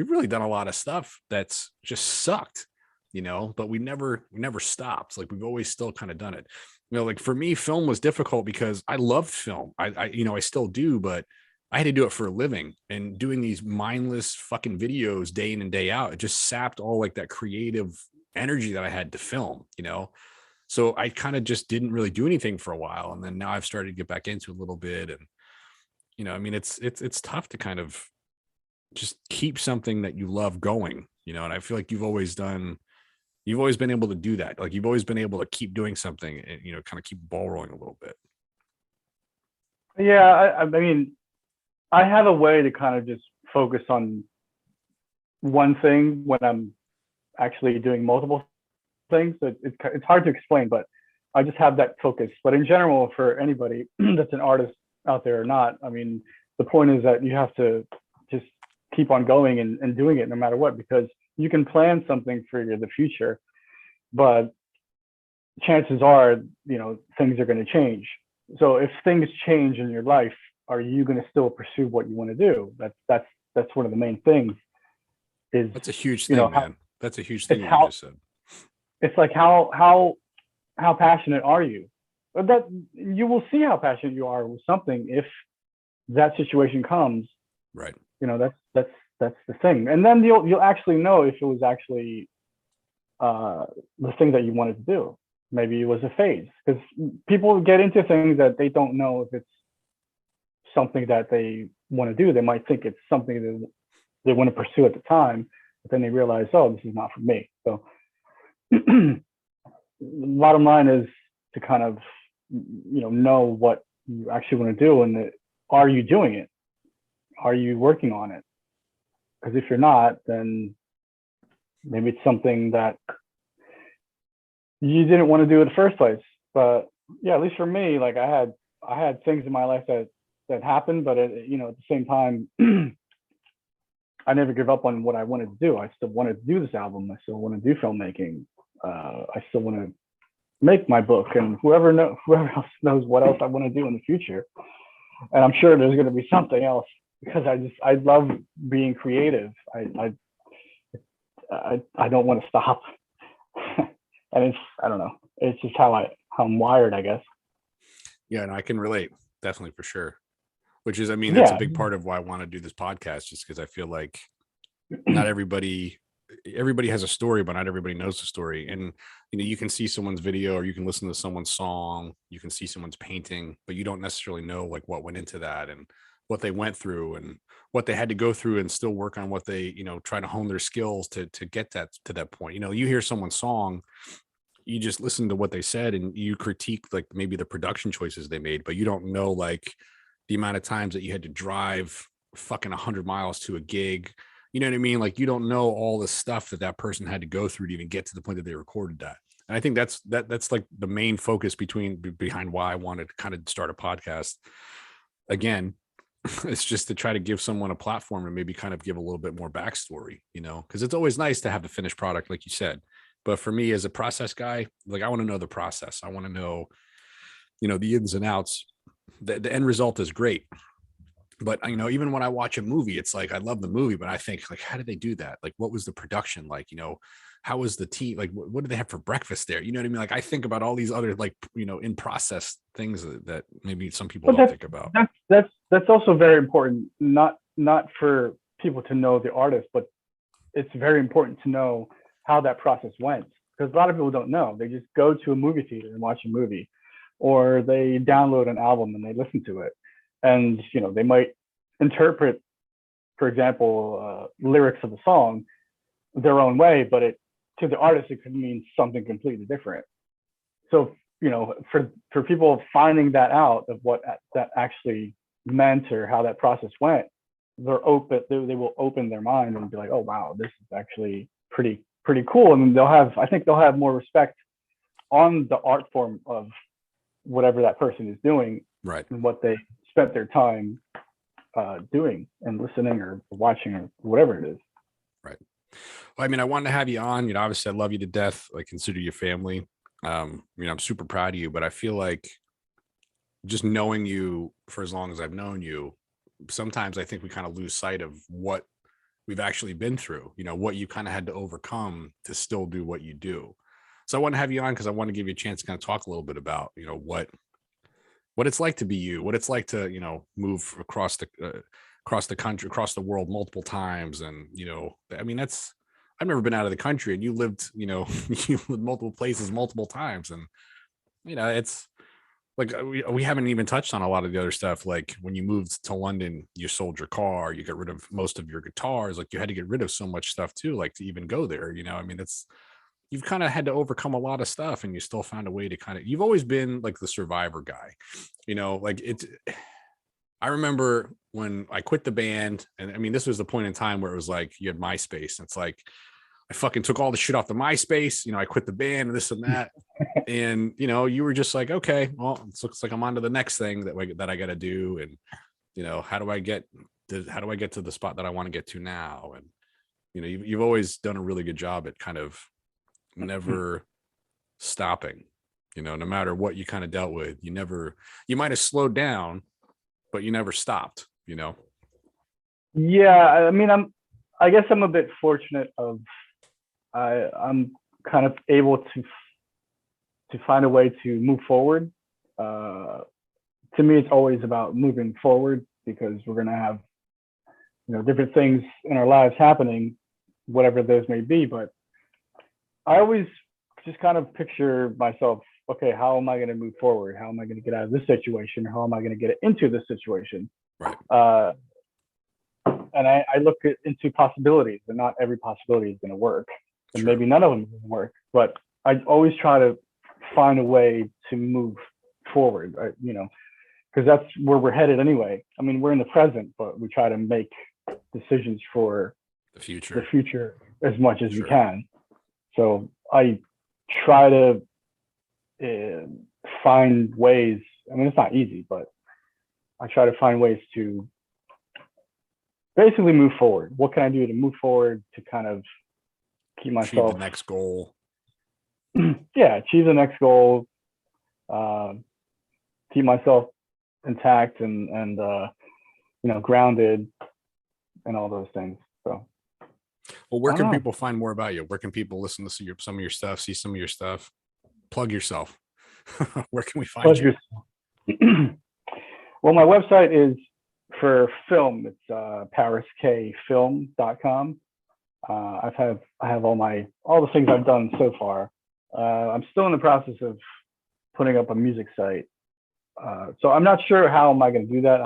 really done a lot of stuff that's just sucked, you know, but we never stopped. Like we've always still kind of done it. You know, like for me, film was difficult because I loved film. You know, I still do, but I had to do it for a living, and doing these mindless fucking videos day in and day out, it just sapped all like that creative energy that I had to film, you know? So I kind of just didn't really do anything for a while. And then now I've started to get back into a little bit. And, you know, I mean, it's tough to kind of just keep something that you love going, you know, and I feel like you've always been able to do that. Like you've always been able to keep doing something and, you know, kind of keep the ball rolling a little bit. yeah, I mean, I have a way to kind of just focus on one thing when I'm actually doing multiple things. So it's hard to explain, but I just have that focus. But in general, for anybody that's an artist out there or not, I mean, the point is that you have to just keep on going and doing it no matter what, because you can plan something for the future, but chances are, things are going to change. So if things change in your life, are you going to still pursue what you want to do? That's one of the main things. Is That's a huge thing, how, man. That's a huge it's thing what you how just said. it's like how passionate are you? But that you will see how passionate you are with something if that situation comes. Right. That's the thing, and then you'll actually know if it was actually the thing that you wanted to do. Maybe it was a phase, because people get into things that they don't know if it's something that they want to do. They might think it's something that they want to pursue at the time, but then they realize, oh, this is not for me. So bottom line is to kind of, know what you actually want to do, and are you doing it? Are you working on it? Because if you're not, then maybe it's something that you didn't want to do in the first place. But yeah, at least for me, like I had things in my life that happened, but at the same time, I never give up on what I wanted to do. I still wanted to do this album. I still want to do filmmaking. I still want to make my book, and whoever else knows what else I want to do in the future. And I'm sure there's going to be something else, because I love being creative. I don't want to stop. And I don't know. It's just how I'm wired, I guess. Yeah, and I can relate, definitely, for sure. Which is, that's a big part of why I want to do this podcast, just because I feel like not everybody has a story, but not everybody knows the story. And you can see someone's video, or you can listen to someone's song, you can see someone's painting, but you don't necessarily know like what went into that, and what they went through, and what they had to go through, and still work on what they, try to hone their skills to get that to that point. You hear someone's song, you just listen to what they said, and you critique like maybe the production choices they made, but you don't know like the amount of times that you had to drive fucking 100 miles to a gig. You know what I mean? Like, you don't know all the stuff that person had to go through to even get to the point that they recorded that. And I think that's like the main focus behind why I wanted to kind of start a podcast. Again, it's just to try to give someone a platform and maybe kind of give a little bit more backstory, because it's always nice to have the finished product, like you said. But for me, as a process guy, like, I want to know the process. I want to know, the ins and outs. The end result is great. But, even when I watch a movie, it's like, I love the movie, but I think like, how did they do that? Like, what was the production like? How was the team? Like, what did they have for breakfast there? You know what I mean? Like, I think about all these other, like, in process things that maybe some people don't think about. That's also very important, not for people to know the artist, but it's very important to know how that process went. Because a lot of people don't know. They just go to a movie theater and watch a movie, or they download an album and they listen to it. And, they might interpret, for example, lyrics of the song their own way, but to the artist, it could mean something completely different. So, for people finding that out, of what that actually meant or how that process went, they will open their mind and be like, oh, wow, this is actually pretty cool. And I think they'll have more respect on the art form of whatever that person is doing, right, and what they spent their time doing and listening or watching or whatever it is. Right. Well, I wanted to have you on. Obviously, I love you to death. I consider you family. I'm super proud of you, but I feel like just knowing you for as long as I've known you, sometimes I think we kind of lose sight of what we've actually been through, what you kind of had to overcome to still do what you do. So I want to have you on because I want to give you a chance to kind of talk a little bit about, what it's like to be you, what it's like to, move across the country, across the world multiple times. And, I've never been out of the country, and you lived, you lived multiple places multiple times. And, it's like, we haven't even touched on a lot of the other stuff. Like, when you moved to London, you sold your car, you got rid of most of your guitars. Like, you had to get rid of so much stuff too, like, to even go there, you've kind of had to overcome a lot of stuff, and you still found a way to you've always been like the survivor guy, I remember when I quit the band, and this was the point in time where it was like, you had MySpace, and it's like, I fucking took all the shit off the MySpace, I quit the band and this and that. And, you were just like, okay, well, it looks like I'm on to the next thing that I got to do. And, how do I get to the spot that I want to get to now? And, you've always done a really good job at kind of never stopping, no matter what you kind of dealt with. You might have slowed down, but you never stopped. Yeah, I guess I'm a bit fortunate I'm kind of able to find a way to move forward. To me, it's always about moving forward, because we're going to have, different things in our lives happening, whatever those may be. But I always just kind of picture myself, okay, how am I going to move forward? How am I going to get out of this situation? How am I going to get into this situation? Right. And I look into possibilities, and not every possibility is going to work. And maybe none of them will work. But I always try to find a way to move forward, you know, because that's where we're headed anyway. I mean, we're in the present, but we try to make decisions for the future as much as we can. So I try to find ways. I mean, it's not easy, but I try to find ways to basically move forward. What can I do to move forward to kind of keep myself, achieve the next goal? Yeah, achieve the next goal. Keep myself intact and you know, grounded and all those things. So, well, where can people find more about you? Where can people listen to some of your stuff, see some of your stuff? Plug yourself. Where can we find you? Well, my website is for film. It's pariskfilm.com. I have all the things I've done so far. I'm still in the process of putting up a music site. So I'm not sure how am I going to do that.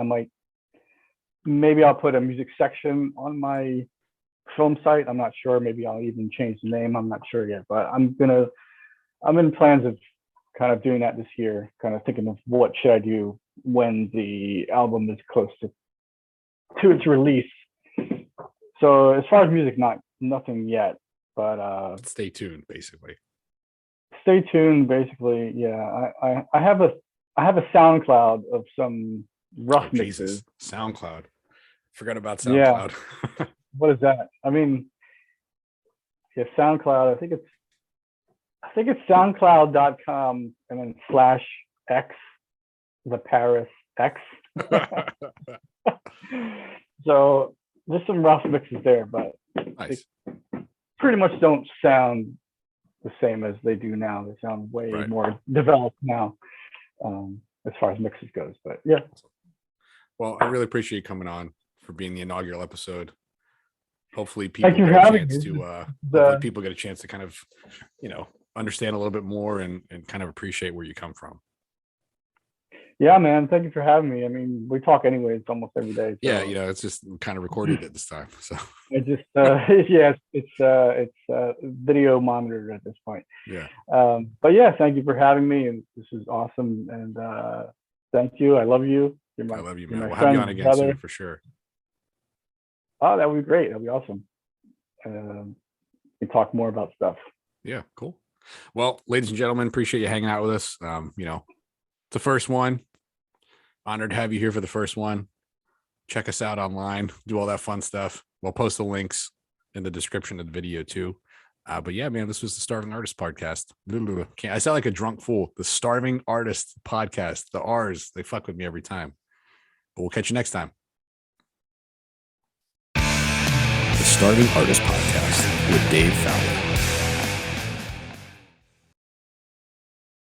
Maybe I'll put a music section on my film site. I'm not sure. Maybe I'll even change the name. I'm not sure yet, but I'm in plans of kind of doing that this year, kind of thinking of what should I do when the album is close to its release. So as far as music, nothing yet, but stay tuned, basically. Stay tuned, basically. Yeah, I have a SoundCloud of some rough mixes. SoundCloud. Forgot about SoundCloud. Yeah. What is that? I mean, yeah, SoundCloud. I think it's SoundCloud.com and then /X, the Paris X. So there's some rough mixes there, but nice. They pretty much don't sound the same as they do now. They sound way more developed now, as far as mixes goes. But yeah. Well, I really appreciate you coming on for being the inaugural episode. Hopefully people get a chance to kind of, you know, understand a little bit more and kind of appreciate where you come from. Yeah, man. Thank you for having me. I mean, we talk anyways almost every day. So. Yeah, you know, it's just kind of recorded it this time. So it just it's video monitored at this point. Yeah. But yeah, thank you for having me, and this is awesome. And thank you. I love you. I love you, man. We'll have you on again soon for sure. Oh, that would be great. That'd be awesome. We talk more about stuff. Yeah, cool. Well, ladies and gentlemen, appreciate you hanging out with us. You know, it's the first one. Honored to have you here for the first one. Check us out online. Do all that fun stuff. We'll post the links in the description of the video too. But yeah, man, this was the Starving Artist podcast. I sound like a drunk fool. The Starving Artist podcast. The R's, they fuck with me every time. But we'll catch you next time. The Starving Artist podcast with Dave Fowler.